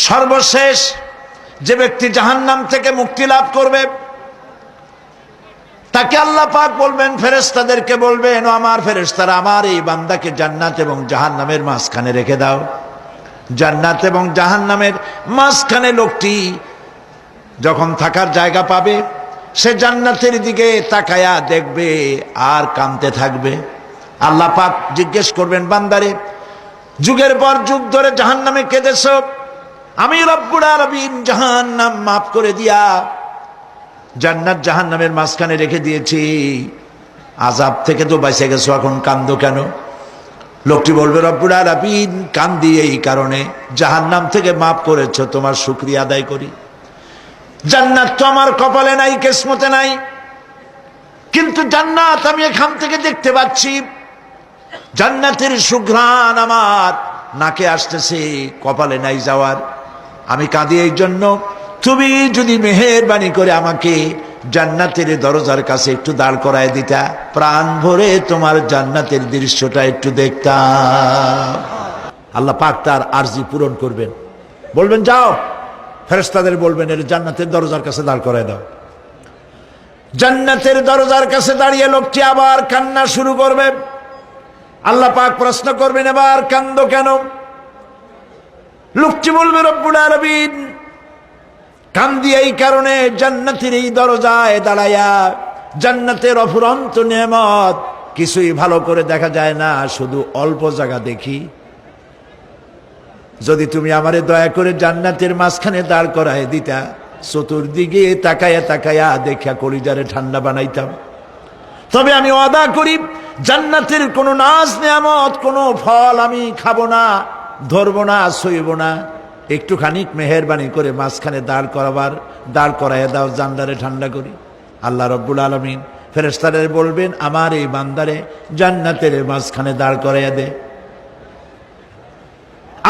সর্বশেষ যে ব্যক্তি জাহান্নাম থেকে মুক্তি লাভ করবে তাকে আল্লাহ পাক বলবেন, ফেরেশতাদেরকে বলবেন, ও আমার ফেরেশতারা, আমার এই বান্দাকে জান্নাত এবং জাহান্নামের মাঝখানে রেখে দাও। জান্নাত এবং জাহান্নামের মাঝখানে লোকটি যখন থাকার জায়গা পাবে, সে জান্নাতের দিকে তাকায়া দেখবে আর কাঁদতে থাকবে। আল্লাহ পাক জিজ্ঞেস করবেন, বান্দারে, যুগের পর যুগ ধরে জাহান্নামে কেঁদেছ, আমি রব্বুল আলামিন জাহান্নাম মাফ করে দিয়া জান্নাত জাহান্নামের মাঝখানে রেখে দিয়েছি, আযাব থেকে তো বেঁচে গেছো, এখন কান্দো কেন? লোকটি বলবে, রব্বুল আলামিন কান্দি এই কারণে, জাহান্নাম থেকে মাফ করেছো, তোমার শুকরিয়া আদায় করি। জান্নাত তো আমার কপালে নাই, কিসমতে নাই, কিন্তু জান্নাত আমি এখান থেকে দেখতে পাচ্ছি, জান্নাতের সুঘ্রাণ আমার নাকে আসতেছে, কপালে নাই যাওয়ার। আমি কাঁদি এই জন্য, তুমি যদি মেহেরবানি করে আমাকে জান্নাতের দরজার কাছে একটু দাঁড় করায় দিতা, প্রাণ ভরে তোমার জান্নাতের দৃশ্যটা একটু দেখতাম। আল্লাহ পাক তার আরজি পূরণ করবেন, বলবেন, যাও, ফেরেশতাদের বলবেন, এর জান্নাতের দরজার কাছে দাঁড় করায় দাও। জান্নাতের দরজার কাছে দাঁড়িয়ে লোকটি আবার কান্না শুরু করবে। আল্লাহ পাক প্রশ্ন করবেন, এবার কান্দো কেন? লোকটি বলবে, রব্বুল আলামিন কান্দি এই কারণে, জান্নাতের এই দরজায় দাঁড়ায়া জান্নাতের অফুরন্ত নেয়ামত কিছুই ভালো করে দেখা যায় না, শুধু অল্প জায়গা দেখি। যদি তুমি আমারে দয়া করে জান্নাতের মাঝখানে দাঁড় করায় দিতা, চতুর্দিকে তাকায়া তাকায়া দেখা কলিজারে ঠান্ডা বানাইতাম। তবে আমি ওয়াদা করি, জান্নাতের কোনো নাজ নেয়ামত, কোনো ফল আমি খাবো না, ধরবো না, ছুঁইব না। একটুখানি মেহেরবানি করে মাঝখানে দাঁড় করাইয়া দাও, জান্নারে ঠান্ডা করি। আল্লাহ রব্বুল আলামিন ফেরেশতাদের বলবেন, আমার এই বান্দারে জান্নাতের মাঝখানে দাঁড় করাইয়া দে।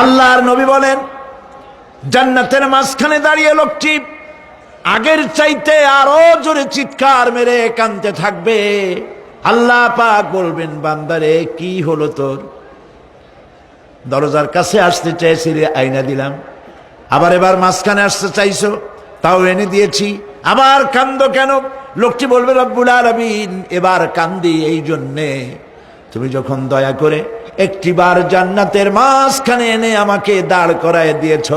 আল্লাহর নবী বলেন, জান্নাতের মাঝখানে দাঁড়িয়ে লোকটি আগের চাইতে আরো জোরে চিৎকার মেরে কাঁদতে থাকবে। আল্লাহ পাক বলবেন, বান্দারে কি হলো তোর? দরজার কাছে আসতে চাইছিলে, আইনা দিলাম। আবার এবার মাঝখানে আসতে চাইছো, তাও এনে দিয়েছি, আবার কান্দো কেন? লোকটি বলবে, রব্বুল আলামিন এবার কান্দি এই জন্যে, তুমি যখন দয়া করে একটিবার জান্নাতের মাঝখানে এনে আমাকে দাঁড় করায় দিয়েছ,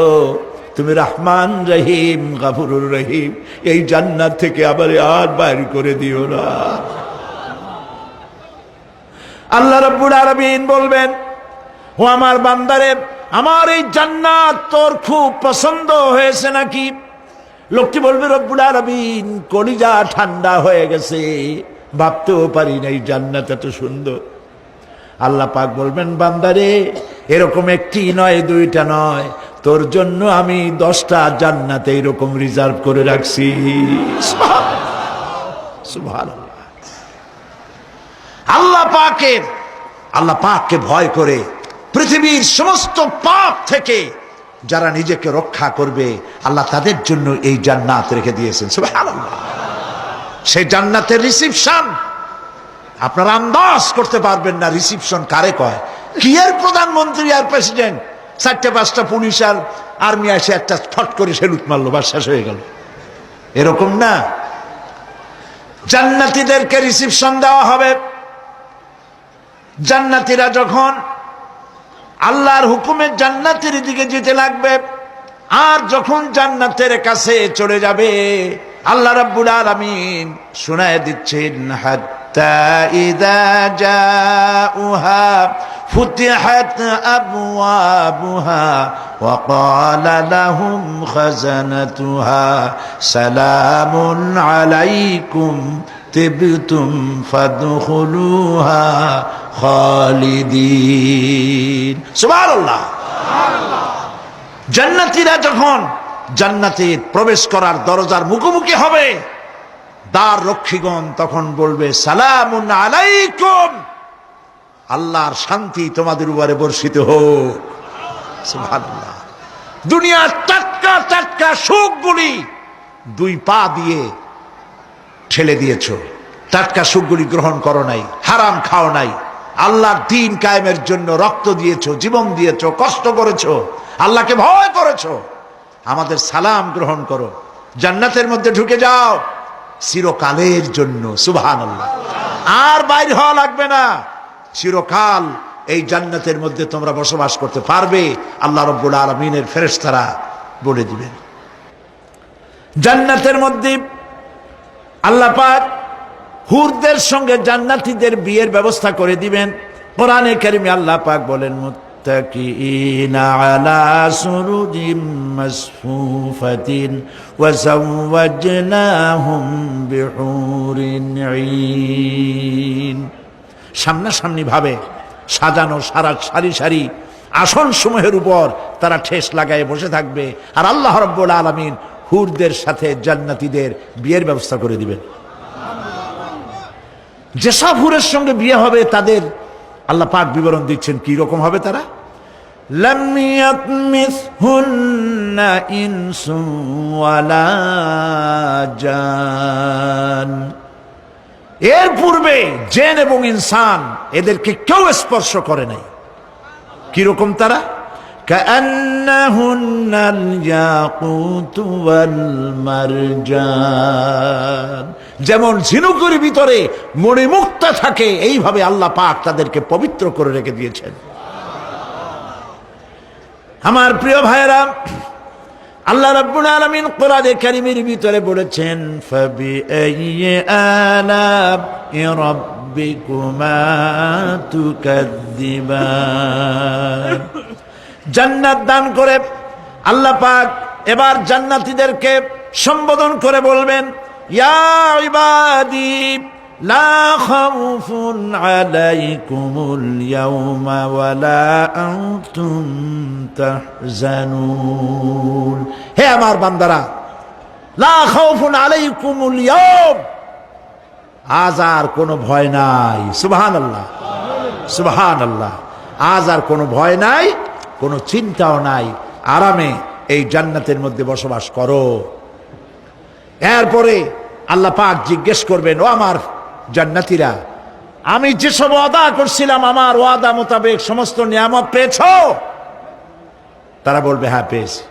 তুমি রহমান রহিম গফুরুর রহিম, এই জান্নাত থেকে আবার আর বাইর করে দিও না। আল্লাহ রাব্বুল আলামিন বলবেন, ও আমার বান্দারে, আমার এই জান্নাত তোর খুব পছন্দ হয়েছে নাকি? লোকটি বলবে, রব্বুল আলামিন কলিজা ঠান্ডা হয়ে গেছে, ভাবতেও পারি না এই জান্নাত এত সুন্দর। আল্লাহ পাক বলবেন, বান্দারে, এরকম একটি নয়, দুইটা নয়, তোর জন্য আমি 10টা জান্নাত এইরকম রিজার্ভ করে রাখছি। সুবহানাল্লাহ। আল্লাহ পাককে ভয় করে পৃথিবীর সমস্ত পাপ থেকে যারা নিজেকে রক্ষা করবে, আল্লাহ তাদের জন্য এই জান্নাত রেখে দিয়েছেন। সুবহানাল্লাহ। সেই জান্নাতের রিসিপশন আপনারা আন্দাজ করতে পারবেন না, রিসিপশন কারে কয়। কি এর প্রধানমন্ত্রী আর প্রেসিডেন্ট, 4-5টা পুলিশ আর আর্মি এসে একটা ফট করে সেলুট মারলো, বা শেষ হয়ে গেল, এরকম না। জান্নাতীদেরকে রিসিপশন দেওয়া হবে। জান্নাতীরা যখন আল্লাহর হুকুমে জান্নাতের দিকে যেতে লাগবে, আর যখন জান্নাতের কাছে চলে যাবে, আল্লাহ রাব্বুল আলামিন শোনায় দিচ্ছেন, হাত্তা ইযা জাউহা ফুতিহাত আবওয়াবুহা ওয়া ক্বালা লাহুম খাজানাতুহা সালামুন আলাইকুম তিবতুম ফাদখুলুহা খালিদিন। সুবহানাল্লাহ। জান্নাতীরা যখন জান্নাতে প্রবেশ করার দরজার মুখোমুখি হবে, দ্বার রক্ষীগণ তখন বলবে, সালামুন আলাইকুম, আল্লাহর শান্তি তোমাদের উপরে বর্ষিত হোক। সুবহানাল্লাহ। দুনিয়ার টাটকা টাটকা সুখগুলি 2 পা দিয়ে ঠেলে দিয়েছো, টাটকা সুখগুলি গ্রহণ করো নাই, হারাম খাও নাই, আল্লাহর দ্বীন কায়েমের জন্য রক্ত দিয়েছো, জীবন দিয়েছো, কষ্ট করেছো, আল্লাহকে ভয় করেছো, আমাদের সালাম গ্রহণ করো, জান্নাতের মধ্যে ঢুকে যাও চিরকালের জন্য। সুবহানাল্লাহ। আর বাইর হওয়া লাগবে না, চিরকাল এই জান্নাতের মধ্যে তোমরা বসবাস করতে পারবে, আল্লাহ রাব্বুল আলামিনের ফেরেশতারা বলে দিবেন। জান্নাতের মধ্যে আল্লাহ পাক হুরদের সঙ্গে জান্নাতীদের বিয়ের ব্যবস্থা করে দিবেন। কোরআনে কারিমে আল্লাহ পাক বলেন, মুত্তাকিইনা আলা সুরুজিম মাসফুফাতিন ওয়া যাওয়াজনাহুম বিহুরিন ঈন। সামনাসামনি ভাবে সাজানো সারি সারি আসন সমূহের উপর তারা ঠেস লাগায় বসে থাকবে, আর আল্লাহ রাব্বুল আলামিন হুরদের সাথে জান্নাতীদের বিয়ের ব্যবস্থা করে দিবেন। যেসব হুরের সঙ্গে বিয়ে হবে তাদের আল্লাহ পাক বিবরণ দিচ্ছেন কি রকম হবে তারা। লাম ইয়াতমিসহুন্না ইনসুন ওয়ালা জান। এর পূর্বে জিন এবং ইনসান এদেরকে কেউ স্পর্শ করে নাই। কি রকম তারা? কাআন্নাহুন্নাল ইয়াকুতু ওয়াল মারজান। যেমন ঝিনুকের ভিতরে মণিমুক্তা থাকে, এইভাবে আল্লাহ পাক তাদেরকে পবিত্র করে রেখে দিয়েছেন। আমার প্রিয় ভাইরা, আল্লাহ রাব্বুল আলামিন কোরআনে কারীমের ভিতরে বলেছেন, ফাবিআইয়ি আলা'i রাব্বিকুমা তুকাযযিবান। জান্নাত দান করে আল্লাহ পাক এবার জান্নাতীদেরকে সম্বোধন করে বলবেন, ইয়া ইবাদি লা খাউফুন আলাইকুমুল ইয়াওমা ওয়ালা আনতুম তাহজানুন। হে আমার বান্দারা, লা খাউফুন আলাইকুমুল ইয়াওম, আজ আর কোনো ভয় নাই। সুবহানাল্লাহ, সুবহানাল্লাহ। আজ আর কোনো ভয় নাই, কোনো চিন্তাও নাই, আরামে এই জান্নাতের মধ্যে বসবাস করো। এরপরে আল্লাহ পাক জিজ্ঞেস করবেন, ও আমার জান্নাতীরা, আমি যেসব ওয়াদা করছিলাম আমার ওয়াদা মোতাবেক সমস্ত নিয়ামত পেয়েছো? তারা বলবে, হ্যাঁ পেয়েছি,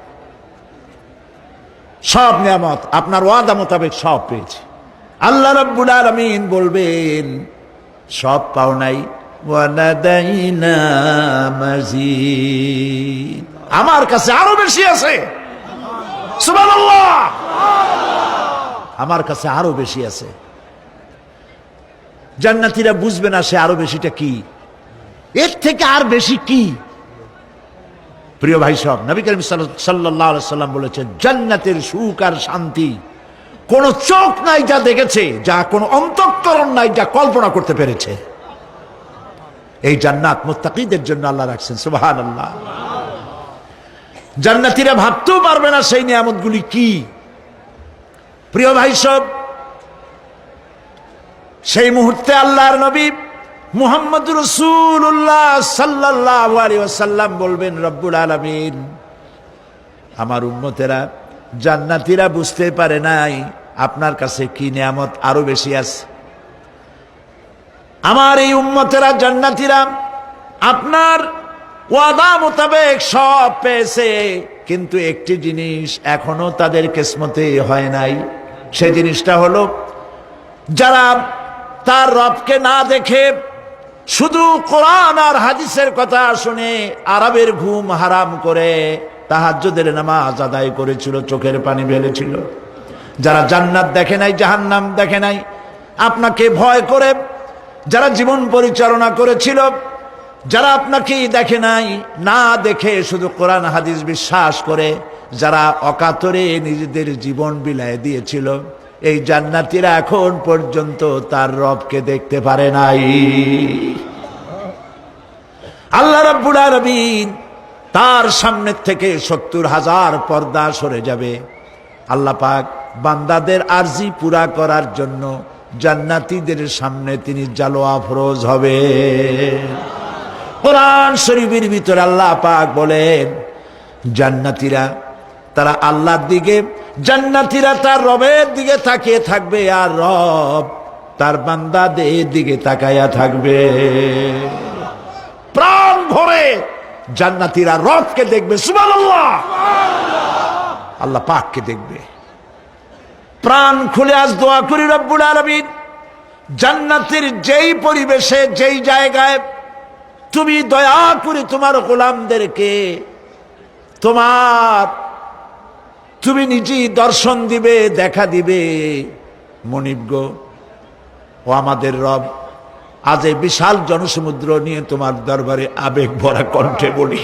সব নিয়ামত আপনার ওয়াদা মোতাবেক সব পেয়েছি। আল্লাহ রাব্বুল আলামিন বলবেন, সব পাও নাই, ওয়ালাদাইনা মাজিদ, আমার কাছে আরো বেশি আছে। সুবহানাল্লাহ, আমার কাছে আরো বেশি আছে। জান্নাতীরা বুঝবে না সে আরো বেশিটা কি, এর থেকে আর বেশি কি। প্রিয় ভাই সব, নবী করিম সাল্লাল্লাহু আলাইহি সাল্লাম বলেছেন, জান্নাতের সুখ আর শান্তি কোন চোখ নাই যা দেখেছে, যা কোন অন্তঃকরণ নাই যা কল্পনা করতে পেরেছে। এই জান্নাত মুত্তাকিদের জন্য আল্লাহ রাখছেন। সুবহানাল্লাহ। জান্নাতীরা ভাবতেও পারবে না সেই নিয়ামতগুলি কি। প্রিয় ভাই সব, সেই মুহূর্তে আল্লাহর নবী মুহাম্মদুর রাসূলুল্লাহ সাল্লাল্লাহু আলাইহি ওয়াসাল্লাম বলবেন, রব্বুল আলামিন, আমার উম্মতেরা জান্নাতীরা বুঝতে পারে নাই আপনার কাছে কি নিয়ামত আরো বেশি আছে। আমার এই উম্মতেরা জান্নাতীরা আপনার ওয়াদা মোতাবেক সব পেয়েছে, কিন্তু একটি জিনিস এখনো তাদের কিসমতে হয় নাই। সেই জিনিসটা হলো, যারা তার রবকে না দেখে শুধু কোরআন আর হাদিসের কথা শুনে আরবের ঘুম হারাম করে তাহাজ্জুদের নামাজ আদায় করেছিল, চোখের পানি ফেলেছিল, যারা জান্নাত দেখে নাই, জাহান্নাম দেখে নাই, আপনাকে ভয় করে যারা জীবন পরিচালনা করেছিল, যারা আপনাকে দেখে নাই, না দেখে শুধু কোরআন হাদিস বিশ্বাস করে যারা অকাতরে নিজেদের জীবন বিলায় দিয়েছিল, এই জান্নাতীরা এখন পর্যন্ত তার রবকে দেখতে পারে নাই। আল্লাহ রাব্বুল আলামিন তার সামনে থেকে ৭০,০০০ পর্দা সরে যাবে। আল্লাহ পাক বান্দাদের আরজি পুরা করার জন্য জান্নাতীদের সামনে তিনি জালোয়া ফরোজ হবে। কোরআন শরীফের ভিতরে আল্লাহ পাক বলেন, জান্নাতীরা তারা আল্লাহর দিকে, জান্নাতীরা তার রবের দিকে তাকিয়ে থাকবে, আর রব তার বান্দাদের দিকে তাকায়া থাকবে। প্রাণ ভরে জান্নাতীরা রবকে দেখবে। সুবহানাল্লাহ। আল্লাহ পাককে দেখবে। প্রাণ খুলে আজ দোয়া করি রব্বুল আলামিন, জান্নাতের যেই পরিবেশে যেই জায়গায় তুমি দয়া করে তোমার গোলামদেরকে তুমি নিজেই দর্শন দিবে, দেখা দিবে। মনিব গো, ও আমাদের রব, আজ এই বিশাল জনসমুদ্র নিয়ে তোমার দরবারে আবেগ ভরা কণ্ঠে বলি,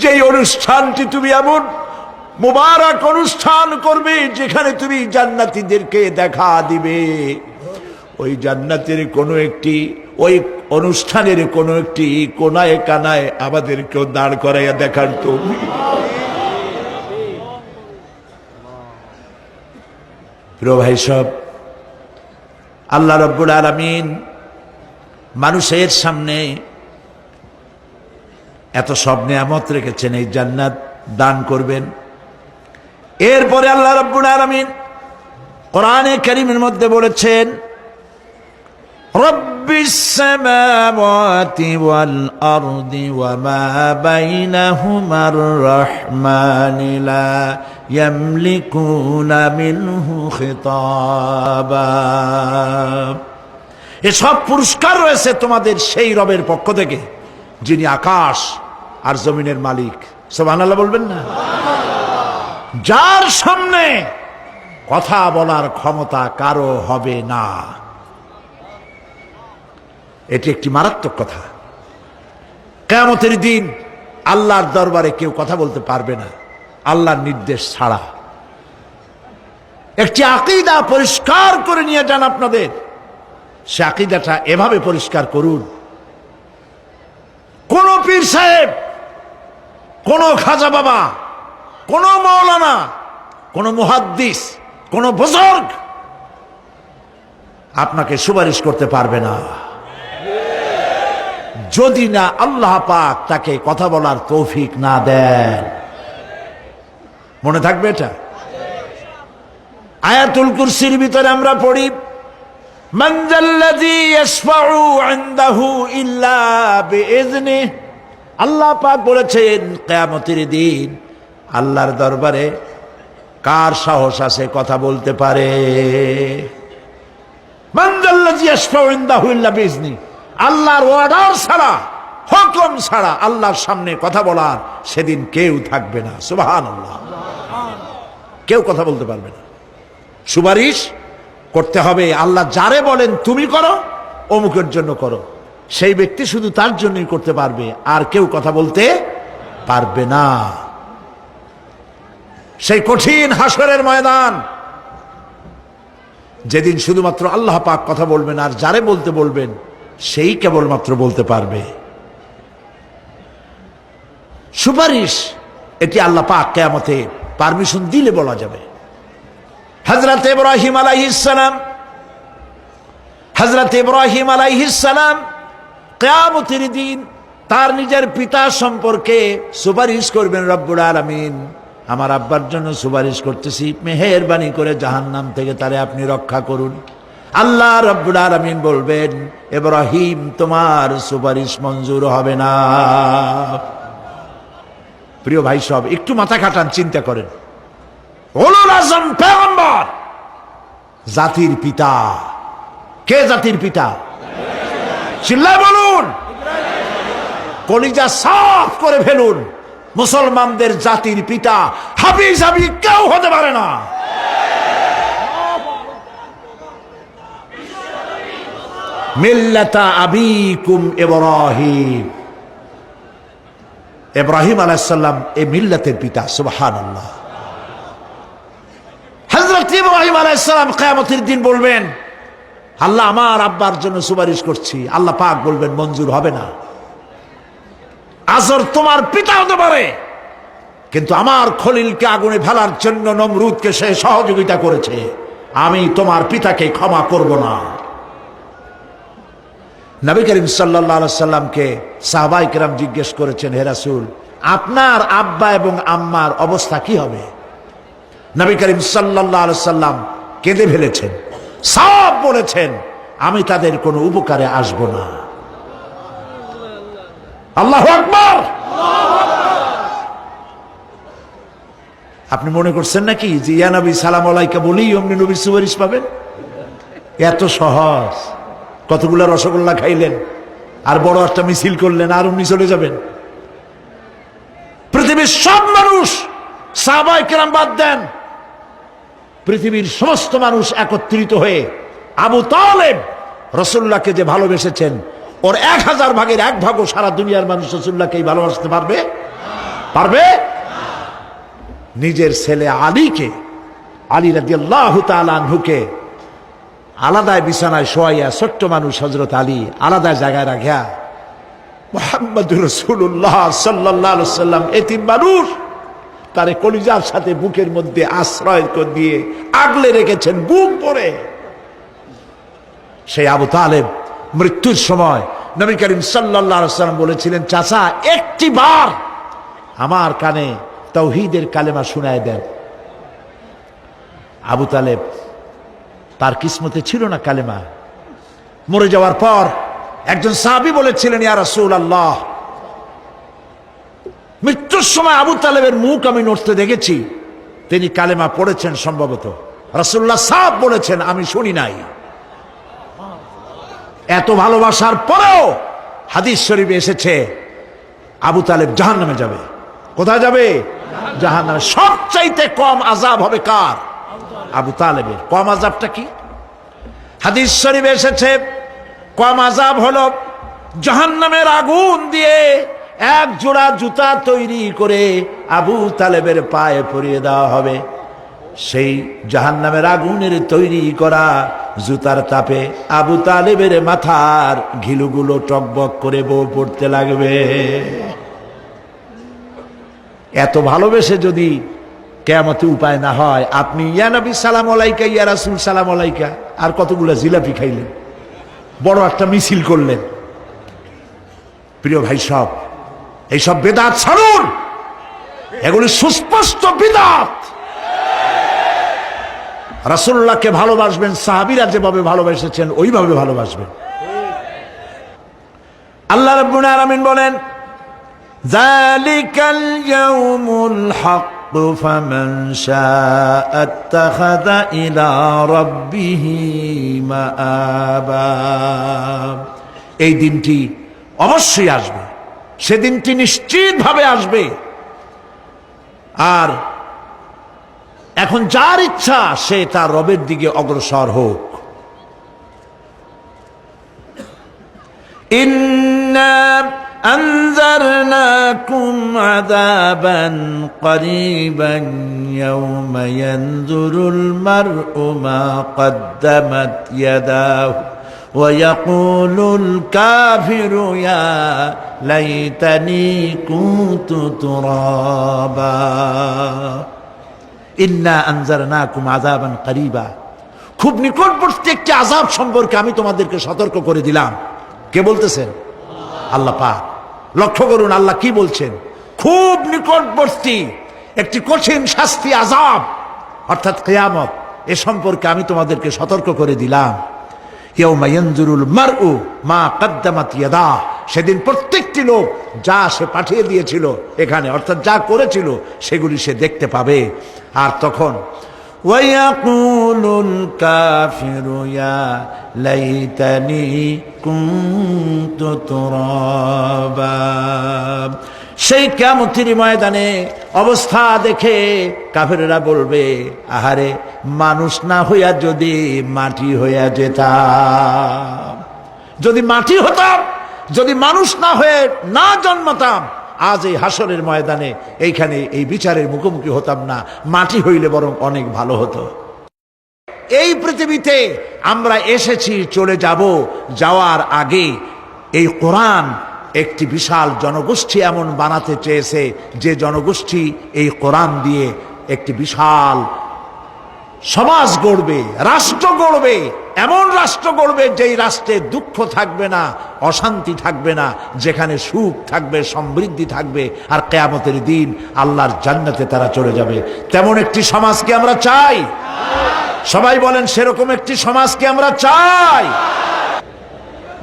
যেই অনুষ্ঠানটি তুমি এমন মুবারক অনুষ্ঠান করবে যেখানে তুমি জান্নাতীদেরকে দেখা দিবে, ওই জান্নাতের কোনো একটি, ওই অনুষ্ঠানের কোনো একটি কোনায় কানায় আমাদেরকেও দাঁড় করাইয়া দেখার তুমি। প্রিয় ভাই সব, আল্লাহ রাব্বুল আলামিন মানুষের সামনে এত সব নিয়ামত রেখেছেন, এই জান্নাত দান করবেন। এরপরে আল্লাহ রাব্বুল আলামিন কোরআনে কারীমের মধ্যে বলেছেন, রব্বিস সামাওয়াতি ওয়াল আরদি ওয়া মা বাইনাহুমার রাহমানি লা ইয়ামলিকুনা মিনহু খিতাবা। এসব পুরস্কার রয়েছে তোমাদের সেই রবের পক্ষ থেকে যিনি আকাশ আর জমিনের মালিক। সুবহানাল্লাহ বলবেন না? যার সামনে কথা বলার ক্ষমতা কারো হবে না। এটি একটি মারাত্মক কথা। কিয়ামতের দিন আল্লাহর দরবারে কেউ কথা বলতে পারবে না আল্লাহর নির্দেশ ছাড়া। একটি আকীদা পরিষ্কার করে নিয়ে যান আপনাদের, সে আকীদাটা এভাবে পরিষ্কার করুন, কোন পীর সাহেব, কোন খাজা বাবা, কোন মাওলানা, কোন মুহাদ্দিস, কোন বুজুর্গ আপনাকে সুপারিশ করতে পারবে না যদি না আল্লাহ পাক তাকে কথা বলার তৌফিক না দেন। মনে থাকবে এটা। আয়াতুল কুরসির ভিতরে আমরা পড়ি, মান যাল্লাযী ইয়াশফাউ ইনদাহু ইল্লা বিইযনিহি। আল্লাহ পাক বলেছেন কিয়ামতের দিন আল্লাহর দরবারে কার সাহস আছে কথা বলতে পারে? মান যাল্লাযী ইয়াশফাউ ইনদাহু ইল্লা বিইযনিহি। আল্লাহর অর্ডার ছাড়া, হুকুম ছাড়া আল্লাহর সামনে কথা বলার সেদিন কেউ থাকবে না। সুবহানাল্লাহ। কেউ কথা বলতে পারবে না। সুপারিশ করতে হবে আল্লাহ যারে বলেন তুমি করো, অমুকের জন্য করো, সেই ব্যক্তি শুধু তার জন্যই করতে পারবে, আর কেউ কথা বলতে পারবে না। সেই কঠিন হাসরের ময়দান, যেদিন শুধুমাত্র আল্লাহ পাক কথা বলবেন, আর যারে বলতে বলবেন সেই কেবলমাত্র বলতে পারবে। সুপারিশ এটি আল্লাহ পাক কিয়ামতে পারমিশন দিলে বলা যাবে। হযরত ইব্রাহিম আলাইহিস সালাম কিয়ামতের দিন তার নিজের পিতা সম্পর্কে সুপারিশ করবেন, রব্বুল আলামিন আমার আব্বার জন্য সুপারিশ করতেছি, মেহেরবানি করে জাহান্নাম থেকে তারে আপনি রক্ষা করুন। আল্লাহ রব্বুল আলামিন বলবেন, ইব্রাহিম তোমার সুপারিশ মঞ্জুর হবে না। প্রিয় ভাই সব, একটু মাথা খাটান, চিন্তা করেন। উলুল আযম পয়গম্বর, জাতির পিতা। কে জাতির পিতা? চিল্লায় বলুন, কলিজা সাফ করে ফেলুন। মুসলমানদের জাতির পিতা হাবিজাবি কেউ হতে পারে না। মিল্লাতা আবিকুম ইব্রাহিম। ইব্রাহিম আলাইহিস সালাম এই মিল্লাতের পিতা। সুবহানাল্লাহ। হযরত ইব্রাহিম আলাইহিস সালাম কিয়ামতের দিন বলবেন, আল্লাহ আমার আব্বার জন্য সুপারিশ করছি। আল্লাহ পাক বলবেন মঞ্জুর হবে না। আজর তোমার পিতা হতে পারে, কিন্তু আমার খলিলকে আগুনে ফেলার জন্য নমরুদকে সে সহযোগিতা করেছে, আমি তোমার পিতাকে ক্ষমা করব না। নবী করিম সাল্লাল্লাহু আলাইহি সাল্লামকে সাহাবায়ে কেরাম জিজ্ঞেস করেছেন, হে রাসূল আপনার আব্বা এবং আম্মার অবস্থা কি হবে? নবী করিম সাল্লাল্লাহু আলাইহি সাল্লাম কেঁদে ফেলেছেন, সব বলেছেন আমি তাদের কোনো উপকারে আসব না। আল্লাহু আকবার। আপনি মনে করছেন নাকি যে ইয়া নবী সালাম আলাইকা বলেই অমনি নবীর সুপারিশ পাবেন? এত সহজ। কতগুলা রসগোল্লা খাইলেন আর বড় একটা মিছিল করলেন আর অমনি চলে যাবেন? পৃথিবীর সব মানুষ, সাহাবায়ে কেরাম বাদ দেন, পৃথিবীর সমস্ত মানুষ একত্রিত হয়ে আবু তালেব রাসূলুল্লাহকে যে ভালোবেসেছেন, ওর 1000 ভাগের 1 ভাগও সারা দুনিয়ার মানুষ রাসূলুল্লাহকেই ভালোবাসতে পারবে? পারবে? নিজের ছেলে আলীকে, আলী রাদিয়াল্লাহু তাআলা আনহুকে আলাদায় বিছানায় শোয়াইয়া, ছোট্ট মানুষ হযরত আলী আলাদা জায়গায় রাখিয়া মুহাম্মদুর রাসূলুল্লাহ সাল্লাল্লাহু আলাইহি ওয়াসাল্লাম এতিম মানুষ, তারে কলিজার সাথে বুকের মধ্যে আশ্রয় দিয়ে আগলে রেখেছেন বুক ভরে। সেই আবু তালেব মৃত্যুর সময় নবী করিম সাল্লাল্লাহু আলাইহি ওয়াসাল্লাম বলেছিলেন, চাচা একটি বার আমার কানে তাওহীদের কালেমা শোনায় দেন। আবু তালেব, তার কিসমতে ছিল না কালেমা। মরে যাওয়ার পর একজন সাহাবী বলেছিলেন, ইয়া রাসূলুল্লাহ, মৃত্যুর সময় আবু তালেবের মুখ আমি নড়তে দেখেছি, তিনি কালেমা পড়েছেন সম্ভবত। রাসূলুল্লাহ সাহেব বলেছেন, আমি শুনি নাই। এত ভালোবাসার পরেও হাদিস শরীফে এসেছে আবু তালেব জাহান্নামে যাবে। কোথায় যাবে? জাহান্নামে। সবচাইতে কম আযাব হবে কার? আবু তালেবের। কম আযাবটা কি? হাদিস শরীফে এসেছে কম আযাব হলো জাহান্নামের আগুন দিয়ে 1 জোড়া জুতা তৈরি করে আবু তালেবের পায়ে পরিয়ে দেওয়া হবে। সেই জাহান্নামের আগুনের তৈরি করা জুতার তাপে আবু তালেবের মাথার ঘিলুগুলো টকবক করে বউ পড়তে লাগবে। এত ভালোবেসে যদি কিয়ামতে উপায় না হয়, আপনি ইয়া নবী সালাম আলাইকা, ইয়া রাসূল সালাম আলাইকা আর কতগুলা জিলাপি খাইলেন, বড় একটা মিছিল করলেন। প্রিয় ভাই সব, এইসব বেদাত ছাড়ুন, এগুলি সুস্পষ্ট বিদআত। রাসূলুল্লাহকে ভালোবাসবেন, সাহাবীরা যেভাবে ভালোবেসেছেন ওইভাবে ভালোবাসবেন। আল্লাহ রাব্বুল আলামিন বলেন, যালিকাল ইয়াউমুল হক ফামান শাআ আত্তাখাযা ইলা রাব্বিহি মাআবা। এই দিনটি অবশ্যই আসবে, সেদিনটি নিশ্চিতভাবে আসবে। আর এখন যার ইচ্ছা সে তার রবের দিকে অগ্রসর হোক। ইন্না আনজারনাকুম আযাবান করিবান ইয়াওমা ইয়ানজুরুল মার'উ মা কদ্দামাত ইয়াদাহু ওয়া ইয়াকুলুল কাফিরু ইয়া লাইতানি কুনতু তুরাবা। ইন্না আনজারনাকুম আযাবান করিবা, খুব নিকটবর্তী একটি আযাব সম্পর্কে আমি তোমাদেরকে সতর্ক করে দিলাম। কে বলতেছেন? আল্লাহ পাক। লক্ষ্য করুন আল্লাহ কি বলছেন, খুব নিকটবর্তী একটি কঠিন শাস্তি, আযাব অর্থাৎ কিয়ামত, এ সম্পর্কে আমি তোমাদেরকে সতর্ক করে দিলাম। ইয়াউমা ইয়ানজুরুল মার'উ মা কদ্দামাত ইয়াদাহু, সেদিন প্রত্যেকটি লোক যা সে পাঠিয়ে দিয়েছিল এখানে, অর্থাৎ যা করেছিল সেগুলি সে দেখতে পাবে। আর তখন ওয়ায়াকুলুল কাফিরু ইয়া লাইতানি কুনতু তুরাবা। সেই কিয়ামতের ময়দানে অবস্থা দেখে কাফেররা বলবে, আহারে মানুষ না হইয়া যদি মাটি হইয়া যেতাম, যদি মাটি হতাম, যদি মানুষ না হয়ে না জন্মাতাম, আজ এই হাসরের ময়দানে এইখানে এই বিচারের মুখোমুখি হতাম না, মাটি হইলে বরং অনেক ভালো হতো। এই পৃথিবীতে আমরা এসেছি, চলে যাব, যাওয়ার আগে এই কোরআন একটি বিশাল জনগোষ্ঠী এমন বানাতে চেয়েছে যে জনগোষ্ঠী এই কোরআন দিয়ে একটি বিশাল সমাজ গড়বে, রাষ্ট্র গড়বে, এমন রাষ্ট্র গড়বে যেই রাষ্ট্রে দুঃখ থাকবে না, অশান্তি থাকবে না, যেখানে সুখ থাকবে, সমৃদ্ধি থাকবে, আর কিয়ামতের দিন আল্লাহর জান্নাতে তারা চলে যাবে। তেমন একটি সমাজকে আমরা চাই। সবাই বলেন, সেরকম একটি সমাজকে আমরা চাই।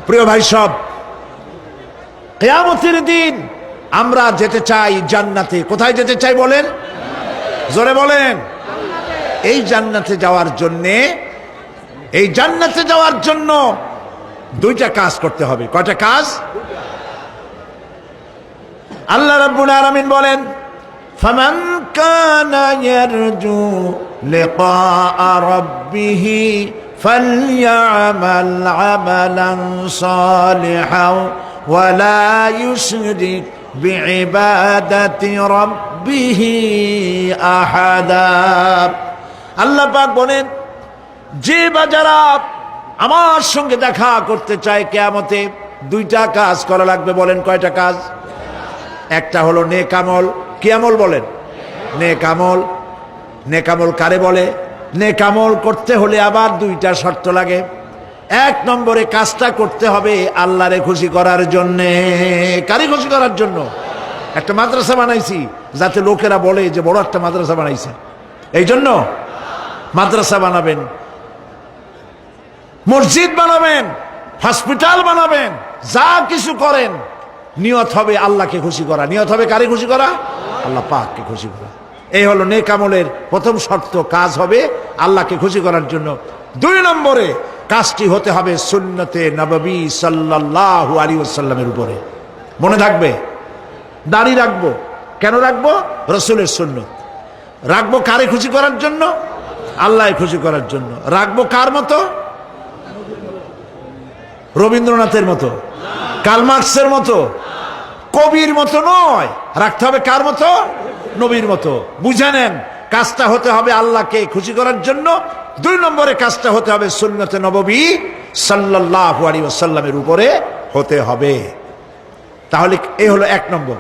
প্রিয় ভাই সব, কিয়ামতের দিন আমরা যেতে চাই জান্নাতে। কোথায় যেতে চাই বলেন? জোরে বলেন। এই জান্নাতে যাওয়ার জন্য দুইটা কাজ করতে হবে। কয়টা কাজ? আল্লাহ রাব্বুল আলামিন বলেন, ফামান কানা ইয়ারজু লিকাআ রাব্বিহি ফালইআমাল আমালান সালিহান ওয়া লা ইউশরিক বিইবাদাতি রাব্বিহি আহাদা। আল্লাহ পাক বলেন, যে বাজারা আমার সঙ্গে দেখা করতে চায় কিয়ামতে, দুইটা কাজ করা লাগবে। বলেন কয়টা কাজ? একটা হলো নেক আমল। কি আমল বলেন? নেক আমল। নেক আমল কারে বলে? নেক আমল করতে হলে আবার দুইটা শর্ত লাগে। এক নম্বরে কাজটা করতে হবে আল্লাহরে খুশি করার জন্যে। কারে খুশি করার জন্য? একটা মাদ্রাসা বানাইছি যাতে লোকেরা বলে যে বড় একটা মাদ্রাসা বানাইছে, এই জন্য মাদ্রাসা বানাবেন, মসজিদ বানাবেন, হসপিটাল বানাবেন, যা কিছু করেন নিয়ত হবে আল্লাহকে খুশি করা। নিয়ত হবে কারে খুশি করা? আল্লাহ পাককে খুশি করা। এই হলো নেক আমলের প্রথম শর্ত। কাজ হবে আল্লাহকে খুশি করার জন্য। দুই নম্বরে কাজটি হতে হবে সুন্নতে নববী সাল্লাল্লাহু আলাইহি ওয়াসাল্লামের উপরে। মনে থাকবে, দাড়ি রাখবো। কেন রাখবো? রাসূলের সুন্নত। রাখবো কারে খুশি করার জন্য? আল্লাহকে খুশি করার জন্য। রাখবো কার মতো? রবীন্দ্রনাথের মতো, কার্ল মার্কসের মতো, কবির মতো নয়। রাখতে হবে কার মতো? নবীর মতো। বুঝে নেন, কাজটা হতে হবে আল্লাহকে খুশি করার জন্য। দুই নম্বরে কাজটা হতে হবে সুন্নতে নববী সাল্লাল্লাহু আলাইহি ওয়াসাল্লামের উপরে হতে হবে। তাহলে এই হলো এক নম্বর।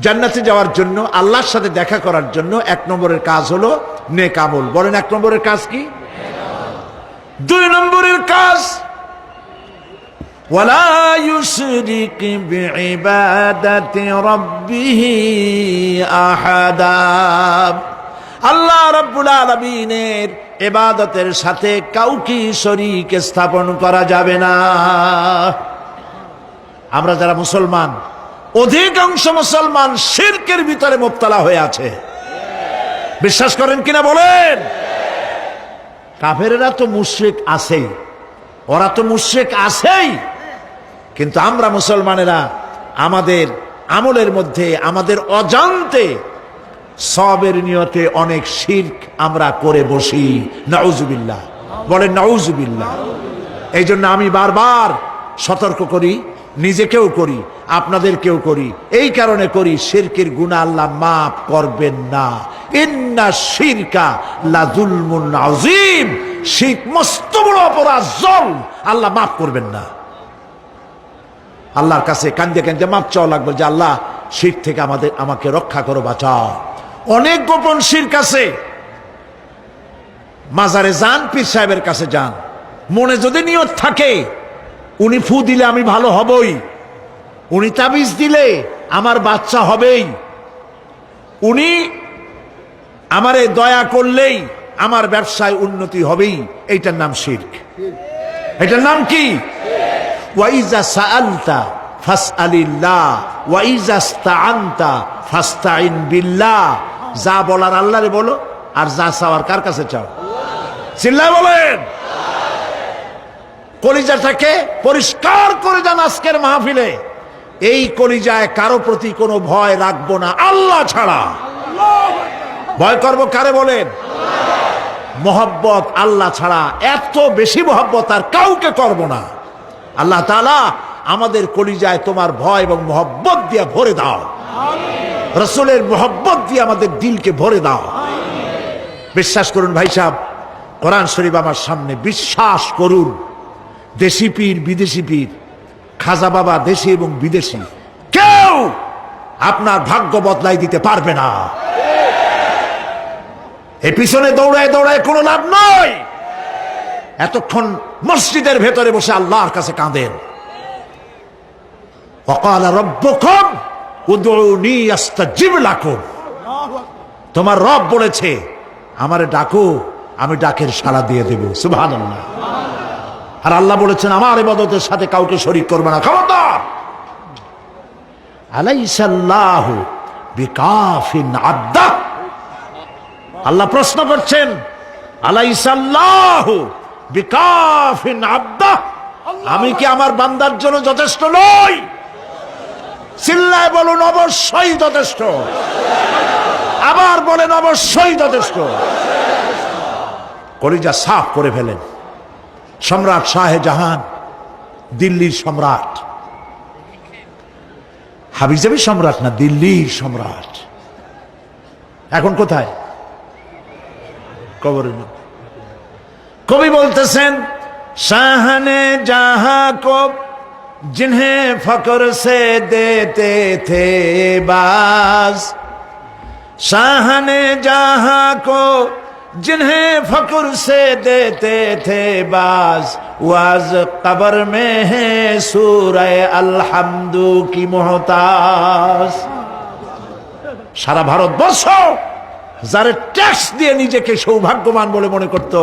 জান্নাতে যাওয়ার জন্য, আল্লাহর সাথে দেখা করার জন্য এক নম্বরের কাজ হলো নেক আমল। বলেন এক নম্বরের কাজ কি? দুই নম্বরের কাজ ওয়ালা ইউশরিক বিইবাদাতি রাব্বিহি আহাদা। আল্লাহ রাব্বুল আলামিনের ইবাদতের সাথে কাউকে শরীক স্থাপন করা যাবে না। আমরা যারা মুসলমান, অধিকাংশ মুসলমান শিরকের ভিতরে মুবতালা হয়ে আছে। বিশ্বাস করেন কিনা বলেন? কাফেরেরা তো মুশরিক আছেই, ওরা তো মুশরিক আছেই, কিন্তু আমরা মুসলমানেরা আমাদের আমলের মধ্যে আমাদের অজান্তে সওয়াবের নিয়তে অনেক শিরক আমরা করে বসি। নাউজুবিল্লাহ। বলেন নাউজুবিল্লাহ। এই জন্য আমি বারবার সতর্ক করি, নিজেকেও করি, আপনাদেরকেও করি। এই কারণে করি, শিরকের গুনাহ আল্লাহ মাফ করবেন না। ইন্না শিরকা লাযুলমুন আযীম। শিরক মস্ত বড় অপরাধ, জল, আল্লাহ মাফ করবেন না। আল্লাহর কাছে কান্দে কান্দে মাফ চাওয়া লাগবে যে আল্লাহ শিরক থেকে আমাকে রক্ষা করো, বাঁচাও। অনেক গোপন শিরক আছে। মাজারে যান, পীর সাহেবের কাছে যান, মনে যদি নিয়ত থাকে উনি ফু দিলে আমি ভালো হবই, উনি তাবিজ দিলে আমার বাচ্চা হবেই, উনি আমারে দয়া করলেই আমার ব্যবসায় উন্নতি হবেই, এইটার নাম শিরক। এটার নাম কি? ওয়াইজা সাআলতা ফাসআলিল্লাহ ওয়াইজা ইসতাআনতা ফাসতাইন বিল্লাহ। যা বলার আল্লাহরে বলো, আর যা চাওয়ার কার কাছে চাও? চিল্লায় বলেন। কলিজাটাকে পরিষ্কার করে যান আজকের মাহফিলে। এই কলিজায় কারো প্রতি কোনো ভয় রাখবো না আল্লাহ ছাড়া। ভয় করবো কারে বলেন? মোহব্বত আল্লাহ ছাড়া, এত বেশি মোহব্বত আর কাউকে করব না। আল্লাহ তাআলা আমাদের কলিজায় তোমার ভয় এবং মোহব্বত দিয়ে ভরে দাও। রাসূলের মোহব্বত দিয়ে আমাদের দিলকে ভরে দাও। বিশ্বাস করুন ভাই সাহেব, কোরআন শরীফ আমার সামনে, বিশ্বাস করুন, দেশি পীর বিদেশি পীর, খাজা বাবা দেশি এবং বিদেশি, কেউ আপনার ভাগ্য বদলাই দিতে পারবে না। এর পিছনে দৌড়ায় দৌড়ায় কোনো লাভ নয়। এতক্ষণ মসজিদের ভেতরে বসে আল্লাহর কাছে কাঁদেন। ওয়াকালা রাব্বুকুম উদউনি আস্তাজিব লাকুম। তোমার রব বলেছে আমারে ডাকো, আমি ডাকের সাড়া দিয়ে দেব। সুবহানাল্লাহ। আর আল্লাহ বলেছেন আমার ইবাদতের সাথে কাউকে শরীক করবে না। খবরদার। আলাইসাল্লাহু বিকাফিন আবদা। আল্লাহ প্রশ্ন করছেন, আলাইসাল্লাহু বিকাফিন আবদাহ, আমি কি আমার বান্দার জন্য যথেষ্ট নই? চিল্লায় বলুন অবশ্যই যথেষ্ট। আবার বলেন অবশ্যই যথেষ্ট। কলিজা সাফ করে ফেলেন। সম্রাট শাহজাহান, দিল্লির সম্রাট, হাবিজাবি সম্রাট না, দিল্লির সম্রাট। এখন কোথায়? কবরে। কবি বলতেছেন, শাহনে জাহা কো जिन्हें फकर से देते थे बाज, शाहने जहां को जिन्हें फकर से देते थे बाज, वाज कब्र में है सूरह अलहम्दु की मोहताज। সারা ভারতবর্ষ যারা ট্যাক্স দিয়ে নিজেকে সৌভাগ্যবান বলে মনে করত,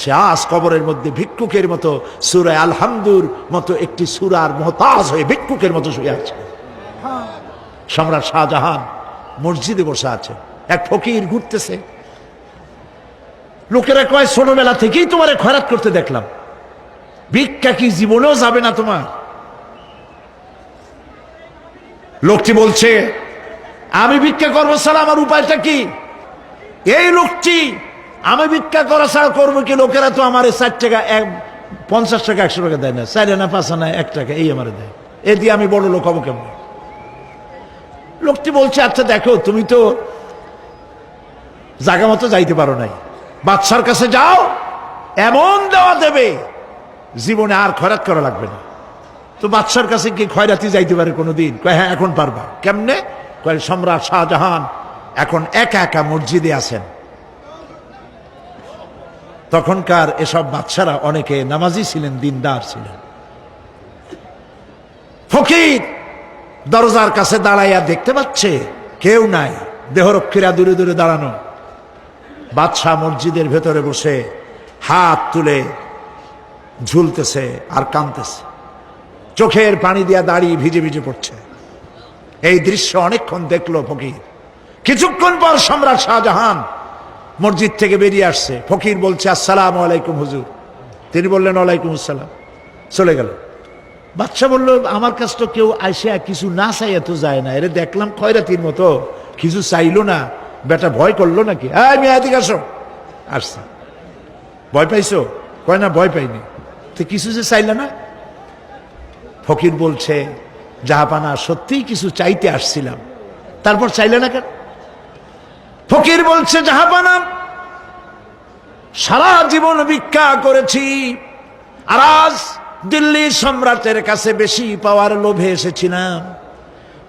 সে আজ কবরের মধ্যে ভিক্ষুকের মতো সূরা আলহামদুর মতো একটি সূরার মুহতাজ হয়ে ভিক্ষুকের মতো শুয়ে আছে। সম্রাট শাহজাহান মসজিদে বসে আছে, এক ফকির ঘুরতেছে। লোকেরা কয়, ছোটবেলা থেকেই তোমারে খয়রাত করতে দেখলাম, ভিক্ষা কি জীবনেও যাবে না তোমার? লোকটি বলছে, আমি ভিক্ষা করবো ছাড়া আমার উপায়টা কি? এই লোকটি, আমি ভিক্ষা করা ছাড়া করবো কি? লোকেরা তো আমার 4 টাকা 50 টাকা 100 টাকা দেয় না, 4 আনা 5 আনা 1 টাকা এই আমার দেয়, এ দিয়ে আমি বড় লোক হবো কেমন? লোকটি বলছে, আচ্ছা দেখো, তুমি তো জায়গা মতো যাইতে পারো নাই, বাদশার কাছে যাও, এমন দেওয়া দেবে জীবনে আর খয়রাত করা লাগবে না। তো বাদশার কাছে কি খয়রাতি যাইতে পারে কোনোদিন? কয় হ্যাঁ, এখন পারবা। কেমনে? কয়, সম্রাট শাহজাহান এখন একা একা মসজিদে আছেন। তখনকার এসব বাদশারা অনেকে নামাজি ছিলেন, দিনদার ছিলেন। ফকির দরজার কাছে দাঁড়াইয়া দেখতে পাচ্ছে কেউ নাই, দেহরক্ষীরা দূরে দূরে দাঁড়ানো। বাদশাহ মসজিদের ভেতরে বসে হাত তুলে ঝুলতেছে আর কাঁদতেছে, চোখের পানি দিয়া দাঁড়িয়ে ভিজে ভিজে পড়ছে। এই দৃশ্য অনেকক্ষণ দেখলো ফকির। কিছুক্ষণ পর সম্রাট শাহজাহান মসজিদ থেকে বেরিয়ে আসছে। ফকির বলছে, আসসালামু আলাইকুম হুজুর। তিনি বললেন, ওয়ালাইকুম আসসালাম। চলে গেল। বাদশা বলল, আমার কাছে তো কেউ আইসা কিছু না চাই এত যায় না, এরে দেখলাম খয়রাতির মতো কিছু চাইলো না, বেটা ভয় করলো নাকি? আমি এদিকে আসো। আসছে। ভয় পাইছো? কয় না, ভয় পাইনি। তো কিছু যে চাইলে না? ফকির বলছে, জাহাপানা, সত্যিই কিছু চাইতে আসছিলাম। তারপর চাইলে না কেন? ফকির বলছে, জাহাপানা, সারা জীবন ভিক্ষা করেছি, আর আজ দিল্লি সম্রাটের কাছে বেশি পাওয়ার লোভে এসেছিলাম,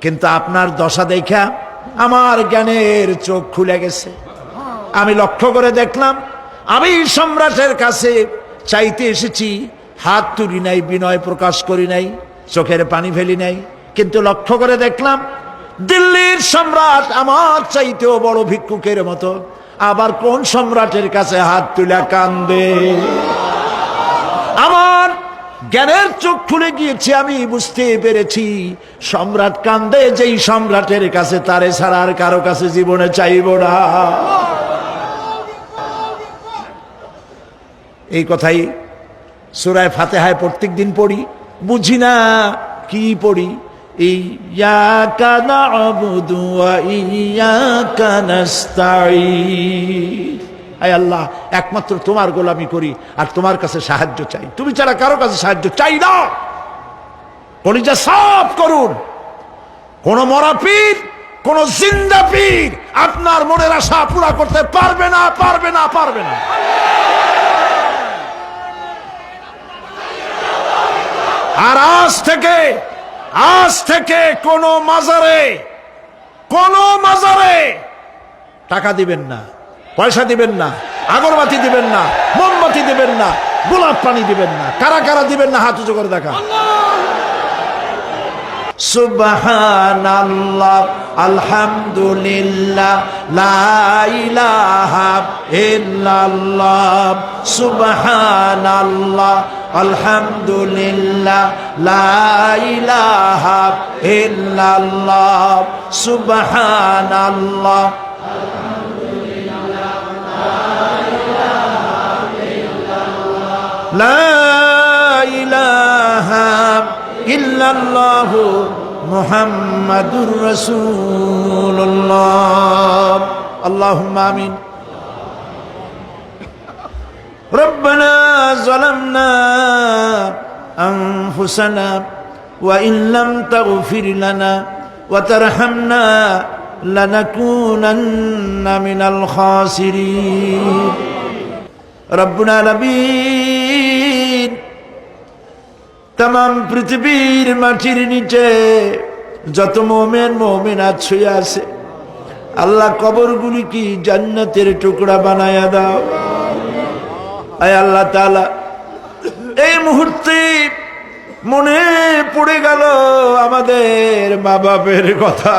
কিন্তু আপনার দশা দেখা আমার জ্ঞানের চোখ খুলে গেছে। আমি লক্ষ্য করে দেখলাম, আমি সম্রাটের কাছে চাইতে এসেছি, হাত তুলি নাই, বিনয় প্রকাশ করি নাই, চোখের পানি ফেলি নাই, কিন্তু লক্ষ্য করে দেখলাম দিল্লির সম্রাট আমার চাইতেও বড় ভিক্ষুকের মতো। আবার কোন সম্রাটের কাছে হাত তুলে কান্দে? আমার জ্ঞানের চোখ খুলে গিয়েছে, আমি বুঝতে পেরেছি সম্রাট কান্দে যেই সম্রাটের কাছে, তারে ছাড়া আর কারো কাছে জীবনে চাইব না। এই কথাই সূরা ফাতিহায় প্রত্যেক দিন পড়ি, বুঝি না কি পড়ি। ইয়াকা না'বুদু ওয়া ইয়াকা নাস্তাঈন। আয় আল্লাহ, একমাত্র তোমার গোলামি করি আর তোমার কাছে সাহায্য চাই, তুমি ছাড়া কারো কাছে সাহায্য চাই না। কলিজা সাফ করুন। কোন মরা পীর, কোন জিন্দা পীর আপনার মনের আশা পুরা করতে পারবে না, পারবে না, পারবে না। আর আজ থেকে কোন মাজারে টাকা দিবেন না, পয়সা দিবেন না, আগরবাতি দিবেন না, মোমবাতি দিবেন না, গোলাপ পানি দিবেন না। কারা কারা দিবেন না হাত উঁচু করে দেখা। সুবহানাল্লাহ, আলহামদুলিল্লাহ, লা ইলাহা ইল্লাল্লাহ। সুবহানাল্লাহ, আলহামদুলিল্লাহ, লা ইলাহা ইল্লাল্লাহ। সুবহানাল্লাহ, আলহামদুলিল্লাহ। লা ইলাহা ইল্লাল্লাহু মুহাম্মাদুর রাসূলুল্লাহ। আল্লাহুম্মা আমিন। রব্বানা যালামনা আনফুসানা ওয়া ইন লাম তাগফির লানা ওয়া তারহামনা লানাকুনান্না মিনাল খাসিরিন। রব্বুল আলামিন, তামাম পৃথিবীর মাটির নিচে যত মুমিন মুমিনাত শুয়ে আছে, আল্লাহ কবরগুলি কি জান্নাতের টুকরা বানায়া দাও। আয় আল্লাহ তাআলা, এই মুহূর্তে মনে পড়ে গেল আমাদের মা বাপের কথা।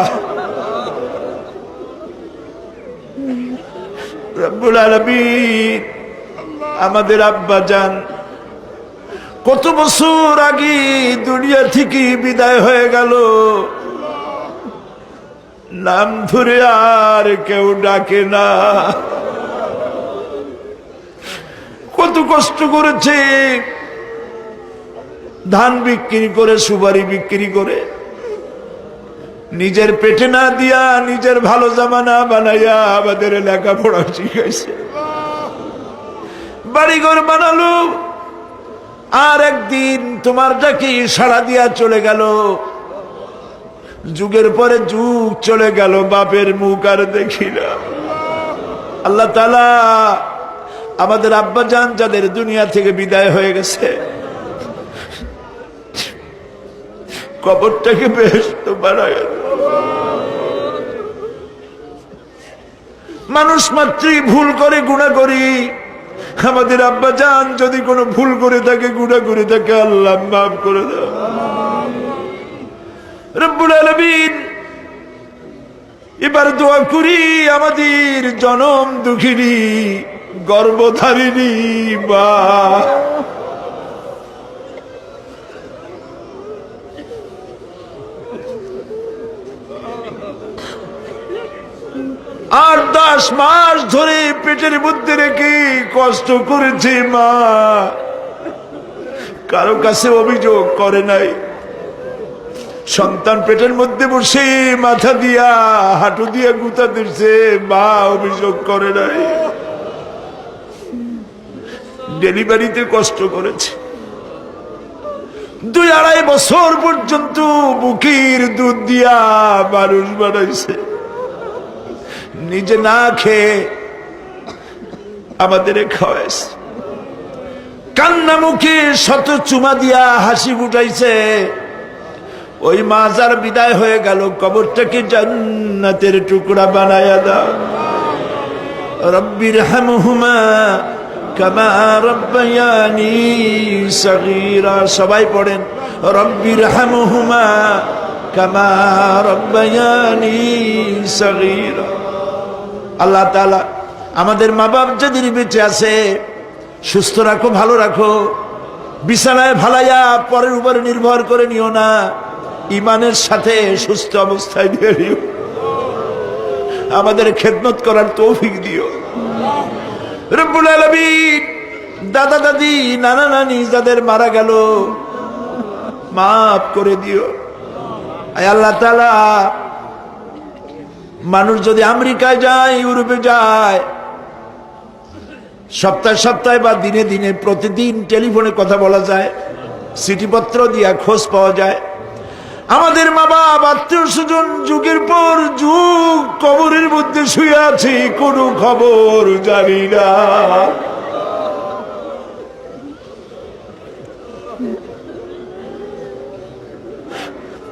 রব্বুল আলামিন, আমাদের আব্বা জান কত বছর আগে দুনিয়া থেকে বিদায় হয়ে গেল, নাম ধরে আর কেউ ডাকে না। কত কষ্ট করেছে, ধান বিক্রি করে, সুপারি বিক্রি করে, নিজের পেটে না দিয়া নিজের ভালো জামা না বানাইয়া আমাদের লেখাপড়া শিখাইছে, বাড়িঘর বানালো। আর একদিন তোমার ডাকে সাড়া দিয়া চলে গেল। যুগের পরে যুগ চলে গেল, বাপের মুখ আর দেখি না। আল্লাহ তাআলা, আমাদের আব্বা জান যাদের দুনিয়া থেকে বিদায় হয়ে গেছে, কবরটাকে বেহেশত বানায়। মানুষ মাত্রই ভুল করে, গুনাহ করি। আমাদের আব্বা জান যদি কোনো ভুল করে থাকে, গুনাহ করে থাকে, আল্লাহ মাফ করে দাও। রব্বুল আলামিন, এবার দোয়া করি আমাদের জনম দুঃখিনী গর্ভধারিণী মা, আর 10 মাস ধরে পেটের মধ্যে রেখে কষ্ট করেছে মা, কারো কাছে অভিযোগ করে নাই। সন্তান পেটের মধ্যে বসে মাথা দিয়া হাঁটু দিয়া গুতা দিচ্ছে, মা অভিযোগ করে নাই। ডেলিভারিতে কষ্ট করেছে, 2-2.5 বছর পর্যন্ত বুকের দুধ দিয়া মানুষ বানাইছে, নিজে না খেয়ে আমাদের খাওয়াইছে। কান্না মুখে শত চুমা দিয়া হাসি ফুটাইছে। ওই মা যার বিদায় হয়ে গেল, কবরটাকে জান্নাতের টুকরা বানায়া দাও। রব্বির হামহুমা কামা রব্বায়ানি সগীরা। সবাই পড়েন, রব্বির হামহুমা কামা রব্বায়ানি সগীরা। আল্লাহ তাআলা, আমাদের মা বাপ যাদের বেঁচে আছে, সুস্থ রাখো, ভালো রাখো। বিছানায় ভালাইয়া পরের উপরে নির্ভর করে নিও না, ইমানের সাথে সুস্থ অবস্থায় দিয়ে দিও। আমাদের খেদমত করার তৌফিক দিও রব্বুল আলামিন। দাদা দাদি, নানা নানি যাদের মারা গেল, মাফ করে দিও। আয় আল্লাহ তাআলা, মানুষ যদি আমেরিকায় যায়, ইউরোপে যায়, সপ্তাহে সপ্তাহে বা দিনে দিনে প্রতিদিন টেলিফোনে কথা বলা যায়, চিঠিপত্র দিয়া খোঁজ পাওয়া যায়। আমাদের মা বাপ, আত্মীয় স্বজন যুগের পর যুগ কবরের মধ্যে শুয়ে আছে, কোনো খবর জানি না।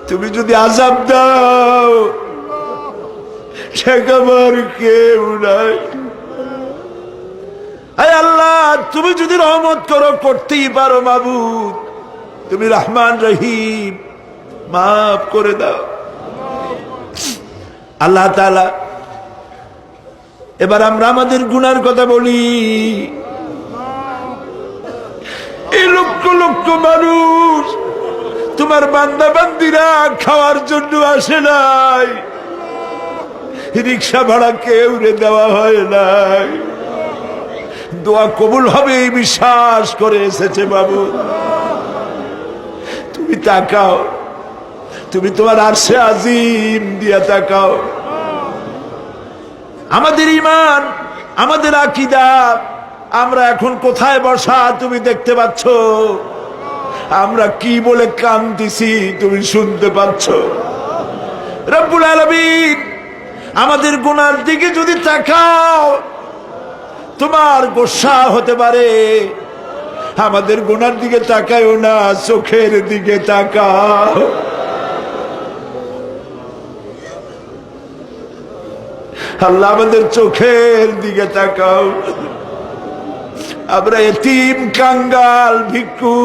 তুমি যদি আযাব দাও, ঠেকাবার কেউ নাই। আয় আল্লাহ, তুমি যদি রহমত করো, করতেই পারো মাবুদ। তুমি রহমান রহিম, মাফ করে দাও। আল্লাহ তাআলা, এবার আমরা আমাদের গুনার কথা বলি। এই লক্ষ লক্ষ মানুষ তোমার বান্দা বান্দিরা খাওয়ার জন্য আসে নাই, রিক্সা ভাড়া কেউ দেওয়া হয় নাই, দোয়া কবুল হবে এই বিশ্বাস করে এসেছে বাবু। তুমি তাকাও, তুমি তোমার আরশে আজিম দিয়া তাকাও। আমাদের ঈমান, আমাদের আকীদা, আমরা এখন কোথায় বসা তুমি দেখতে পাচ্ছ। আমরা কি বলে কাঁদতেছি তুমি শুনতে পাচ্ছ। রব্বুল আলামিন আমাদের গুনার দিকে যদি তাকাও তোমার গোসা হতে পারে। আমাদের গুনার দিকে তাকায়ও না, চোখের দিকে তাকাও। আল্লাহ আমাদের চোখের দিকে তাকাও। আমরা এতিম, কাঙ্গাল, ভিক্ষু,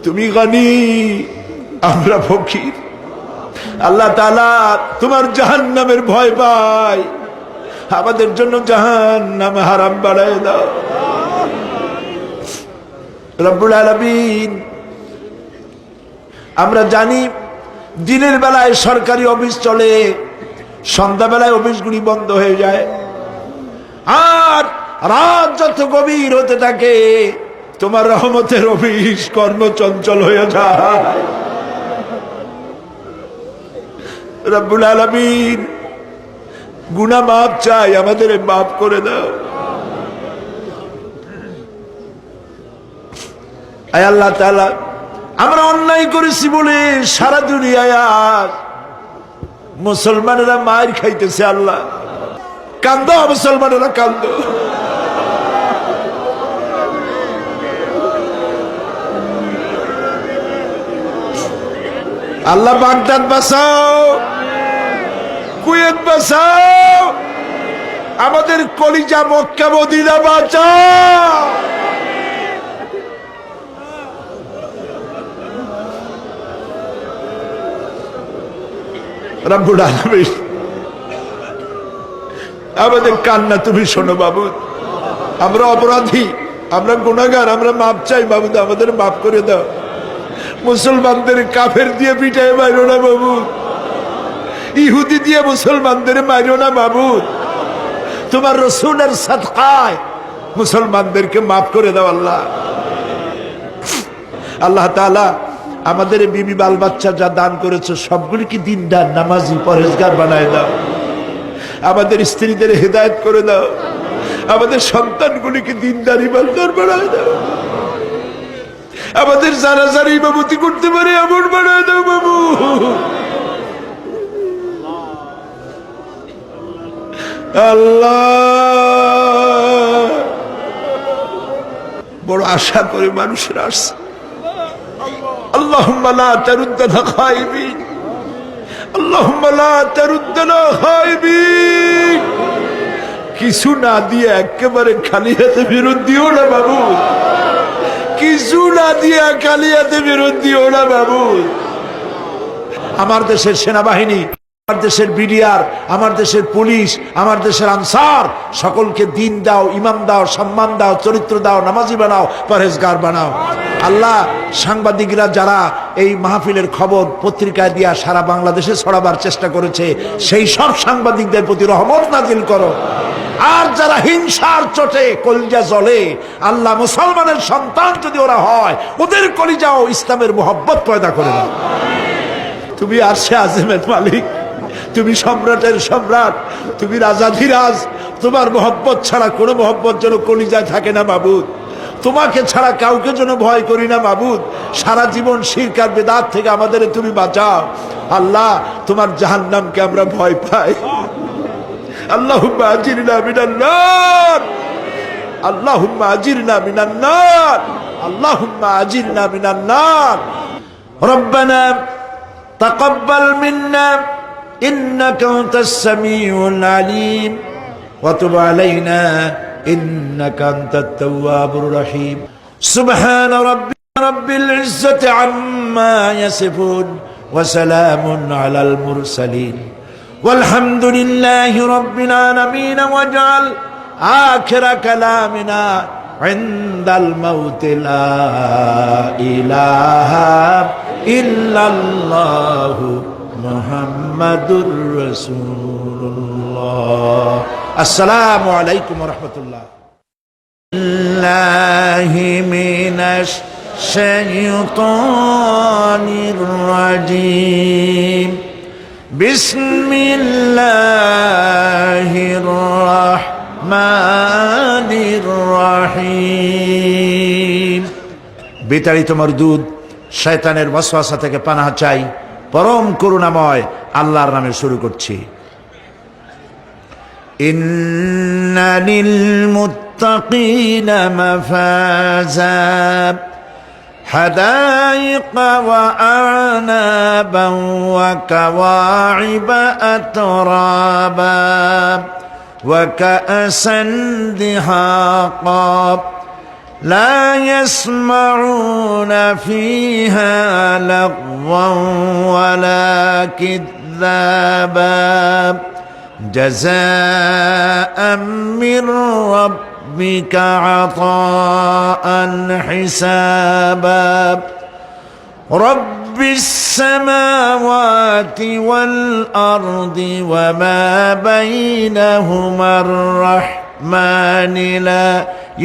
তুমি গনি, আমরা ফকির। আল্লাহ তাআলা তোমার জাহান্নামের ভয় পাই, আমাদের জন্য জাহান্নাম হারাম বানায় দাও। রব্বুল আলামিন আমরা জানি দিনের বেলায় সরকারি অফিস চলে, সন্ধ্যাবেলায় অফিসগুলি বন্ধ হয়ে যায়, আর রাত যত গভীর হতে থাকে তোমার রহমতের অফিস কর্মচঞ্চল হয়ে যায়। রব্বুল আলামিন গুনাহ মাফ চাই, আমাদের মাফ করে দাও। আয় আল্লাহ তাআলা, আমরা অন্যায় করেছি বলে সারা দুনিয়ায় আজ মুসলমানেরা মার খাইতেছে। আল্লাহ কান্দো, মুসলমানেরা কান্দো। আল্লাহ বাগদাদ বাঁচাও, কুয়েত বাঁচাও, আমাদের কলিজা মক্কা মদিনা বাঁচাও। রব্বুল আলামিন আমাদের কান্না তুমি শোনো বাবু। আমরা অপরাধী, আমরা গুনাহগার, আমরা মাপ চাই বাবু, আমাদের মাফ করে দাও। মুসলমানদের কাফের দিয়ে পিটায় মারো না বাবু, ইহুদি দিয়ে মুসলমানদের মারো না বাবু। তোমার রাসূলের সাদকায় মুসলমানদেরকে মাফ করে দাও আল্লাহ। আল্লাহ তাআলা আমাদের বিবি বাল বাচ্চা যা দান করেছে সবগুলিকে দিনদার, নামাজি, পরহেজগার বানায় দাও। আমাদের স্ত্রীদের হেদায়েত করে দাও, আমাদের সন্তানগুলিকে দিনদার, ইমানদার বানায় দাও। আমাদের যারা যারা ইমামতি করতে পারে এমন বানায় দাও বাবু। আল্লাহ বড় আশা করে মানুষের আসছে। আল্লাহুম্মা লা তারুদ্দানা খায়বিন, আল্লাহুম্মা লা তারুদ্দানা খায়বিন। কিছু না দিয়ে একেবারে খালি হাতে ফেরত দিও না বাবু, কিছু না দিয়ে খালি হাতে ফেরত দিও না বাবু। আমার দেশের সেনাবাহিনী, আমার দেশের বিডিআর, আমার দেশের পুলিশ, আমার দেশের আনসার সকলকে দিন দাও, ইমাম দাও, সম্মান দাও, চরিত্র দাও, নামাজি বানাও, পরহেজগার বানাও। আল্লাহ সাংবাদিকরা যারা এই মাহফিলের খবর পত্রিকায় দিয়া সারা বাংলাদেশে ছড়াবার চেষ্টা করেছে, সেই সব সাংবাদিকদের প্রতি রহমত নাজিল করো। আর যারা হিংসার চোটে কলিজা জ্বলে, আল্লাহ মুসলমানের সন্তান যদি ওরা হয়, ওদের কলিজাও ইসলামের মোহব্বত পয়দা করে দাও। তুমি আরশে আজিমের মালিক, তুমি সম্রাটের সম্রাট, তুমি রাজাধিরাজ। তোমার মোহব্বত ছাড়া কোনো মোহব্বত যেন কলিজায় থাকে না মাবুদ। তোমাকে ছাড়া কাউকে যেন ভয় করি না মাবুদ। সারা জীবন শিরক আর বিদআত থেকে আমাদের তুমি বাঁচাও আল্লাহ। তোমার জাহান্নামকে আমরা ভয় পাই। আল্লাহুম্মা আজিরনা মিনান নার, আল্লাহুম্মা আজিরনা মিনান নার, আল্লাহুম্মা আজিরনা মিনান নার। রব্বানা তাকাব্বাল মিন্না ইন্নাকা আনতাস সামিউল আলিম ওয়া তুব আলাইনা ইন্নাকা আনতাত তাওয়াবুর রহিম। সুবহানা রাব্বিকা রাব্বিল ইজ্জাতি আম্মা ইয়াসিফুন ওয়া সালামুন আলাল মুরসালিন والحمد لله رب العالمين واجعل آخر كلامنا عند الموت لا إله إلا الله محمد رسول الله. আসসালামু আলাইকুম ওয়া রাহমাতুল্লাহ। বিল্লাহি মিনাশ শাইতানির রাজিম। বিসমিল্লাহির রাহমানির রাহিম। বিতাড়িত মরদুদ শয়তানের ওয়াসওয়াসা থেকে পানাহ চাই পরম করুণাময় আল্লাহর নামে শুরু করছি। ইন্না লিল মুত্তাকিনা মাফাজা হাদাইকা ওয়া আনাবান ওয়া কাওয়াইবা আতরাবা ওয়া কাআসান দিহাকা لا يسمعون فيها لغوا ولا كذابا جزاء من ربك عطاء حسابا رب السماوات والأرض وما بينهما الرحمن لا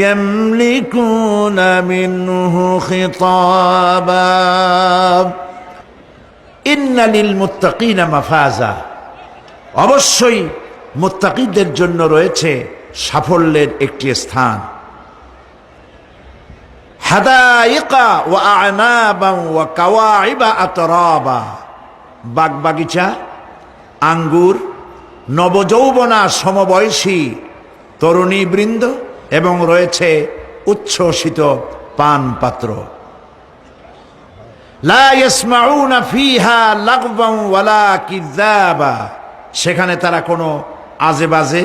يملكون منه خطابا إن للمتقين مفازا অবশ্যই মুত্তাকিদের জন্য রয়েছে সাফল্যের একটি স্থান। হাদাইকা ওয়া আনাবা ওয়া কাওয়াইবা আতরাবা, বাগবাগিচা, আঙ্গুর, নবযৌবনা সমবয়সী তরুণী বৃন্দ এবং রয়েছে উচ্ছ্বসিত পান পাত্র। লা ইয়াসমাউনা ফিহা লাগওয়ান ওয়ালা কিযাবা, সেখানে তারা কোনো আজে বাজে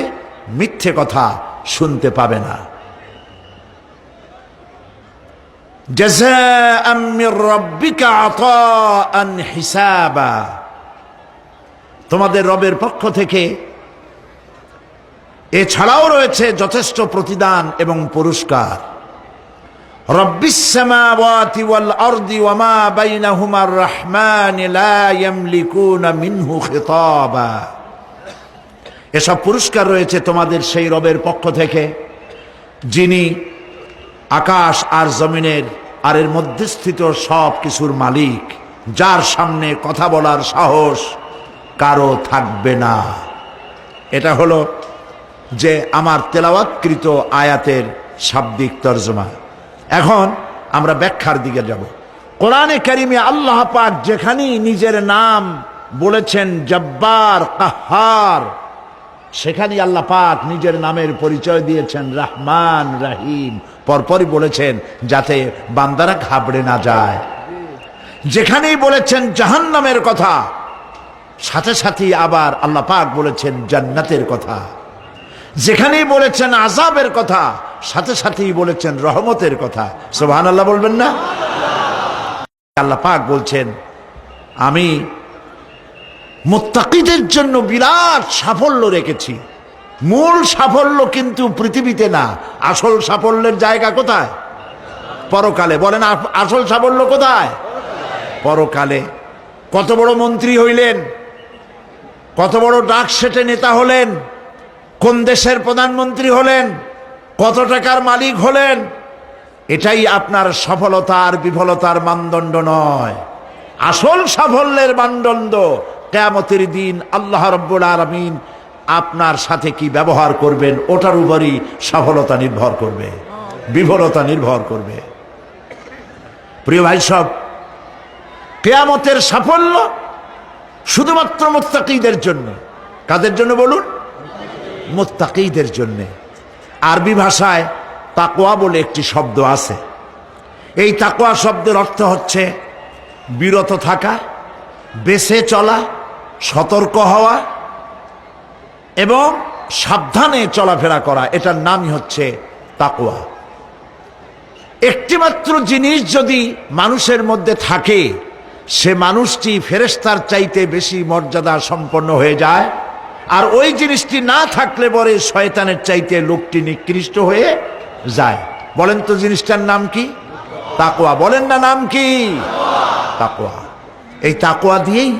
মিথ্যে কথা শুনতে পাবে না। জাযাআম মির রাব্বিকা আতাআন হিসাবা, তোমাদের রবের পক্ষ থেকে এছাড়াও রয়েছে যথেষ্ট প্রতিদান এবং পুরস্কার। রব্বিস সামাওয়াতি ওয়াল আরদি ওয়া মা বাইনাহুমার রাহমান লা ইয়ামলিকুনা মিনহু খিতাবা, এসব পুরস্কার রয়েছে তোমাদের সেই রবের পক্ষ থেকে যিনি আকাশ আর জমিনের আর এর মধ্যস্থিত সব কিছুর মালিক, যার সামনে কথা বলার সাহস কারো থাকবে না। এটা হলো যে আমার তেলাওয়াতকৃত আয়াতের শাব্দিক তরজমা। এখন আমরা ব্যাখ্যার দিকে যাব। কোরআনে কারিমে আল্লাহ পাক যেখানেই নিজের নাম বলেছেন জব্বার, কাহ্হার, সেখানেই আল্লাহ পাক নিজের নামের পরিচয় দিয়েছেন রহমান, রহিম, পরপরই বলেছেন যাতে বান্দারা ঘাবড়ে না যায়। যেখানেই বলেছেন জাহান্নামের কথা, সাথে সাথে আবার আল্লাহ পাক বলেছেন জান্নাতের কথা। যেখানেই বলেছেন আযাবের কথা, সাথে সাথেই বলেছেন রহমতের কথা। সুবহানাল্লাহ বলবেন না? আল্লাহ পাক বলছেন আমি মুত্তাকিদের জন্য বিরাট সাফল্য রেখেছি। মূল সাফল্য কিন্তু পৃথিবীতে না, আসল সাফল্যের জায়গা কোথায়? পরকালে। বলেন আসল সাফল্য কোথায়? পরকালে। কত বড় মন্ত্রী হইলেন, কত বড় ডাক সেটে নেতা হলেন, কোন দেশের প্রধানমন্ত্রী হলেন, কত টাকার মালিক হলেন, এটাই আপনার সফলতা আর বিফলতার মানদণ্ড নয়। আসল সাফল্যের মানদণ্ড কিয়ামতের দিন আল্লাহ রাব্বুল আলামিন আপনার সাথে কি ব্যবহার করবেন, ওটার উপরই সফলতা নির্ভর করবে, বিফলতা নির্ভর করবে। প্রিয় ভাই সব, কিয়ামতের সাফল্য শুধুমাত্র মুত্তাকিদের জন্য। কাদের জন্য বলুন? মুত্তাকিদের জন্য। আরবি ভাষায় তাকওয়া বলে একটি শব্দ আছে। এই তাকওয়া শব্দের অর্থ হচ্ছে বিরত থাকা, বেঁচে চলা, সতর্ক হওয়া এবং সাবধানে চলাফেরা করা। এটার নামই হচ্ছে তাকওয়া। একটিমাত্র জিনিস যদি মানুষের মধ্যে থাকে, সে মানুষটি ফেরেশতার চাইতে বেশি মর্যাদা সম্পন্ন হয়ে যায়। আর ওই জিনিসটি না থাকলে পরে শয়তানের চাইতে লোকটি নিকৃষ্ট হয়ে যায়। বলেন তো জিনিসটার নাম কি? তাকওয়া। বলেন না নাম কি? তাকওয়া। এই তাকওয়া দিয়েই,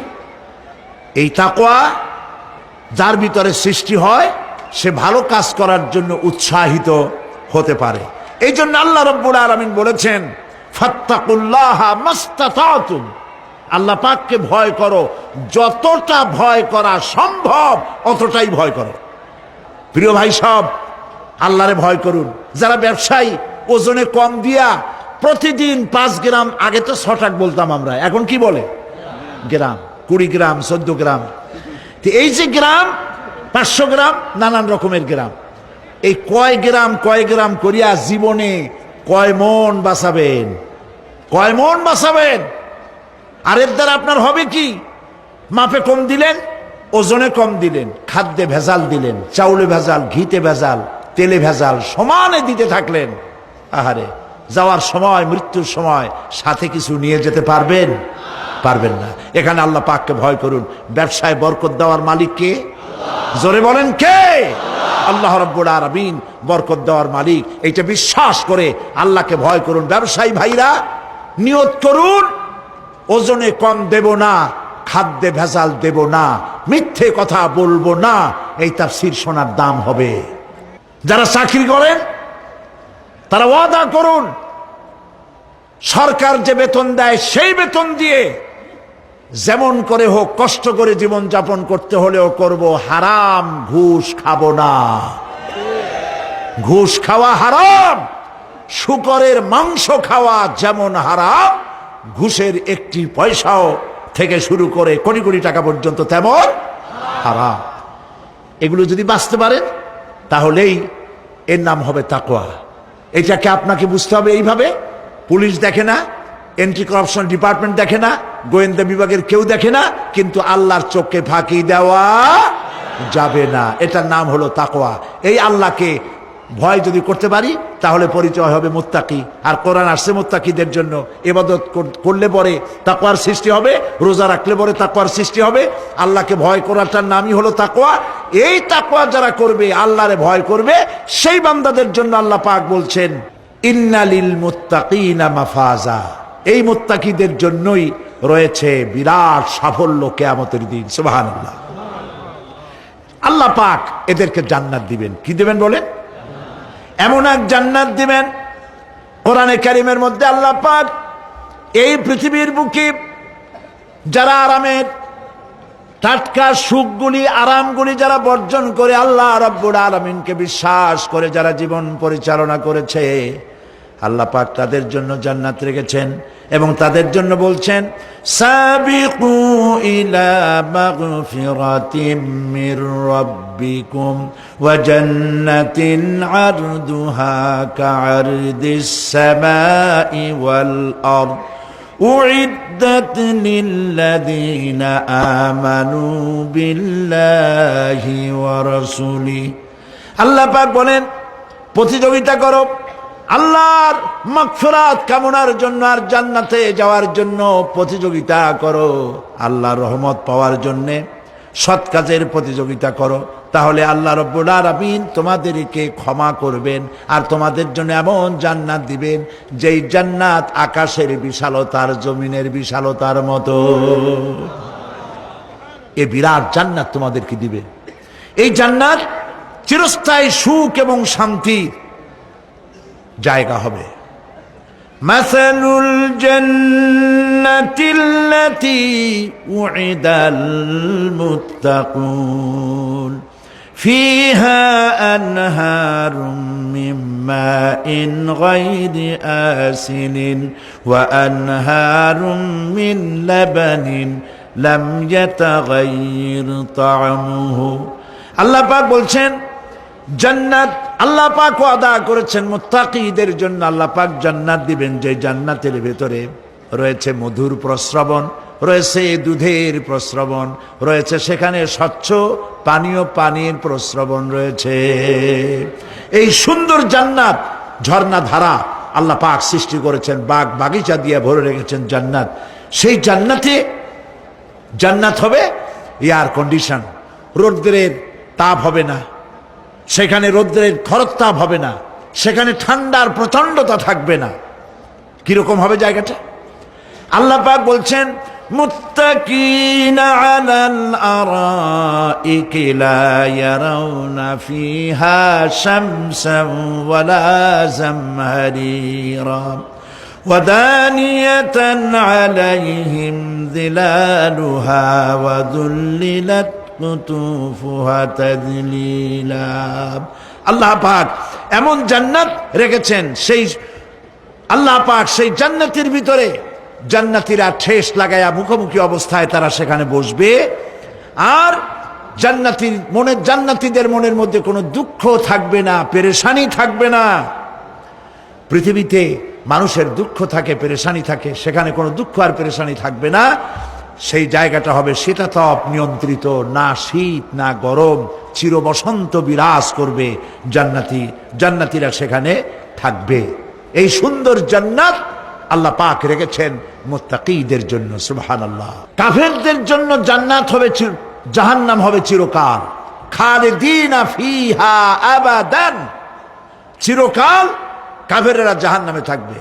এই তাকওয়া যার ভিতরে সৃষ্টি হয়, সে ভালো কাজ করার জন্য উৎসাহিত হতে পারে। এই জন্য আল্লাহ রাব্বুল আলামিন বলেছেন, ফাত্তাকুল্লাহা মাস্তাতাতুম, আল্লাহ পাককে ভয় করো, যতটা ভয় করা সম্ভব অতটাই ভয় করো। প্রিয় ভাই সব, আল্লাহরে ভয় করুন। যারা ব্যবসায়ী ওজনে কম দিয়া প্রতিদিন 5 গ্রাম, আগে তো 6 টাকা বলতাম আমরা, এখন কি বলে গ্রাম, 20 গ্রাম 14 গ্রাম, এই যে গ্রাম 500 গ্রাম নানান রকমের গ্রাম, এই কয় গ্রাম করিয়া জীবনে কয় মন বাঁচাবেন, কয় মন বাঁচাবেন? আর এর দ্বারা আপনার হবে কি? মাপে কম দিলেন, ওজনে কম দিলেন, খাদ্যে ভেজাল দিলেন, চাউলে ভেজাল, ঘিতে ভেজাল, তেলে ভেজাল, সমানে দিতে থাকলেন। আহারে, যাওয়ার সময়, মৃত্যুর সময় সাথে কিছু নিয়ে যেতে পারবেন? পারবেন না। এখানে আল্লাহ পাককে ভয় করুন। ব্যবসায় বরকত দেওয়ার মালিক কে? জোরে বলেন কে? আল্লাহ রাব্বুল আলামিন বরকত দেওয়ার মালিক। এইটা বিশ্বাস করে আল্লাহকে ভয় করুন। ব্যবসায়ী ভাইরা নিয়ত করুন, ওজনে কম দেব না, খাদ্যে ভেজাল দেব না, মিথ্যে কথা বলবো না, এই তাফসীর শোনার দাম হবে। যারা চাকরি করেন তারা ওয়াদা করুন, সরকার যে বেতন দেয় সেই বেতন দিয়ে যেমন করে হোক কষ্ট করে জীবন যাপন করতে হলেও করব, হারাম ঘুষ খাবো না। ঘুষ খাওয়া হারাম, শূকরের মাংস খাওয়া যেমন হারাম, ঘুষের একটি পয়সাও থেকে শুরু করে কোটি কোটি টাকা পর্যন্ত তেমন হারাম। এগুলো যদি বাঁচতে পারেন তাহলেই এর নাম হবে তাকওয়া। এটাকে আপনাকে বুঝতে হবে এইভাবে। পুলিশ দেখে না, এন্টি করাপশন ডিপার্টমেন্ট দেখে না, গোয়েন্দা বিভাগের কেউ দেখে না, কিন্তু আল্লাহর চোখে ফাঁকি দেওয়া যাবে না। এটার নাম হলো তাকওয়া। এই আল্লাহকে ভয় যদি করতে পারি তাহলে পরিচয় হবে মুত্তাকি। আর কোরআন আসছে মুত্তাকিদের জন্য। ইবাদত করলে পরে তাকওয়ার সৃষ্টি হবে, রোজা রাখলে পরে তাকওয়ার সৃষ্টি হবে। আল্লাহকে ভয় করাটার নামই হলো তাকওয়া। এই তাকওয়া যারা করবে, আল্লাহরে ভয় করবে, সেই বান্দাদের জন্য আল্লাহ পাক বলছেন, ইন্নালিল মুত্তাকিনা মাফাজা, এই মুত্তাকিদের জন্যই রয়েছে বিরাট সাফল্য কিয়ামতের দিন। সুবহানাল্লাহ। আল্লাহ পাক এদেরকে জান্নাত দিবেন। কি দিবেন বলেন? এমন এক জান্নাত দিবেন, কোরআনে কারীমের মধ্যে আল্লাহ পাক এই পৃথিবীর বুকে যারা আরামের টাটকা সুখগুলি, আরামগুলি যারা বর্জন করে আল্লাহ রাব্বুল আলামিনকে বিশ্বাস করে যারা জীবন পরিচালনা করেছে, আল্লাহ পাক তাদের জন্য জান্নাত রেখেছেন। এবং তাদের জন্য বলছেন, সাবিকু ইলা মাগফিরাতিম মির রাব্বিকুম ওয়া জান্নাতিন আরদুহা কাআরদিস সামাই ওয়াল আরদ উইদ্দাত লিল্লাযীনা আমানু বিল্লাহি ওয়া রাসূলিহি। আল্লাহ পাক বলেন, প্রতিযোগিতা করো আল্লাহর মাগফিরাত কামনার জন্য আর জান্নাতে যাওয়ার জন্য প্রতিযোগিতা করো। আল্লাহর রহমত পাওয়ার জন্য সৎ কাজের প্রতিযোগিতা করো, তাহলে আল্লাহ রাব্বুল আলামিন তোমাদেরকে ক্ষমা করবেন আর তোমাদের জন্য এমন জান্নাত দিবেন যেই জান্নাত আকাশের বিশালতার, জমিনের বিশালতার মতো। এই বিরাট জান্নাত তোমাদেরকে দিবে। এই জান্নাত চিরস্থায়ী সুখ এবং শান্তির জায়গা হবে। মাসালুল জান্নাতিল্লাতী উইদাল মুত্তাকুন ফিহা আনহারুম মিন মাইন গায়রি আসিনিন ওয়া আনহারুম মিন লাবানিন লাম ইয়াতাগায়্যার তা'আমুহু। আল্লাহ পাক বলছেন, জান্নাত আল্লাহ পাক ওয়াদা করেছেন মুত্তাকিদের জন্য। আল্লাহ পাক জান্নাত দিবেন, যে জান্নাতের ভেতরে রয়েছে মধুর প্রস্রবণ, রয়েছে দুধের প্রস্রবণ, রয়েছে সেখানে স্বচ্ছ পানীয় পানির প্রস্রবণ রয়েছে। এই সুন্দর জান্নাত, ঝর্ণা ধারা আল্লাহ পাক সৃষ্টি করেছেন, বাগ বাগিচা দিয়ে ভরে রেখেছেন জান্নাত। সেই জান্নাতে, জান্নাত হবে এয়ার কন্ডিশন, রৌদ্রের তাপ হবে না সেখানে, রৌদ্রের খরতাপ হবে না সেখানে, ঠান্ডার প্রচন্ডতা থাকবে না। কিরকম হবে জায়গাটা? আল্লাহ পাক বলছেন, মুত্তাকিনা আলাল আরাইকি লা ইয়ারাউনা ফিহা শামসান ওয়ালা জামহারিরা ودانية عليهم ظلالها وذللت قطوفها تذليلا আল্লাহ পাক এমন জান্নাত রেখেছেন, সেই আল্লাহ পাক সেই জান্নাতের ভিতরে জান্নাতীরা ঠেস লাগায়া মুখোমুখি অবস্থায় তারা সেখানে বসবে, আর জান্নাতীদের মনের মধ্যে কোনো দুঃখ থাকবে না, পেরেশানি থাকবে না। পৃথিবীতে মানুষের দুঃখ থাকে, পেরেশানি থাকে, সেখানে কোনো দুঃখ আর পেরেশানি থাকবে না। সেই জায়গাটা হবে শীতাতপ নিয়ন্ত্রিত, না শীত না গরম, চির বসন্ত বিরাজ করবে। জান্নাতীরা সেখানে থাকবে। এই সুন্দর জান্নাত আল্লাহ পাক রেখেছেন মুত্তাকীদের জন্য। সুবহানাল্লাহ। কাফেরদের জন্য জান্নাত হবে, জাহান্নাম হবে চিরকাল। খালিদিনা ফিহা আবাদান, চিরকাল কাফেরেরা জাহান্নামে থাকবে।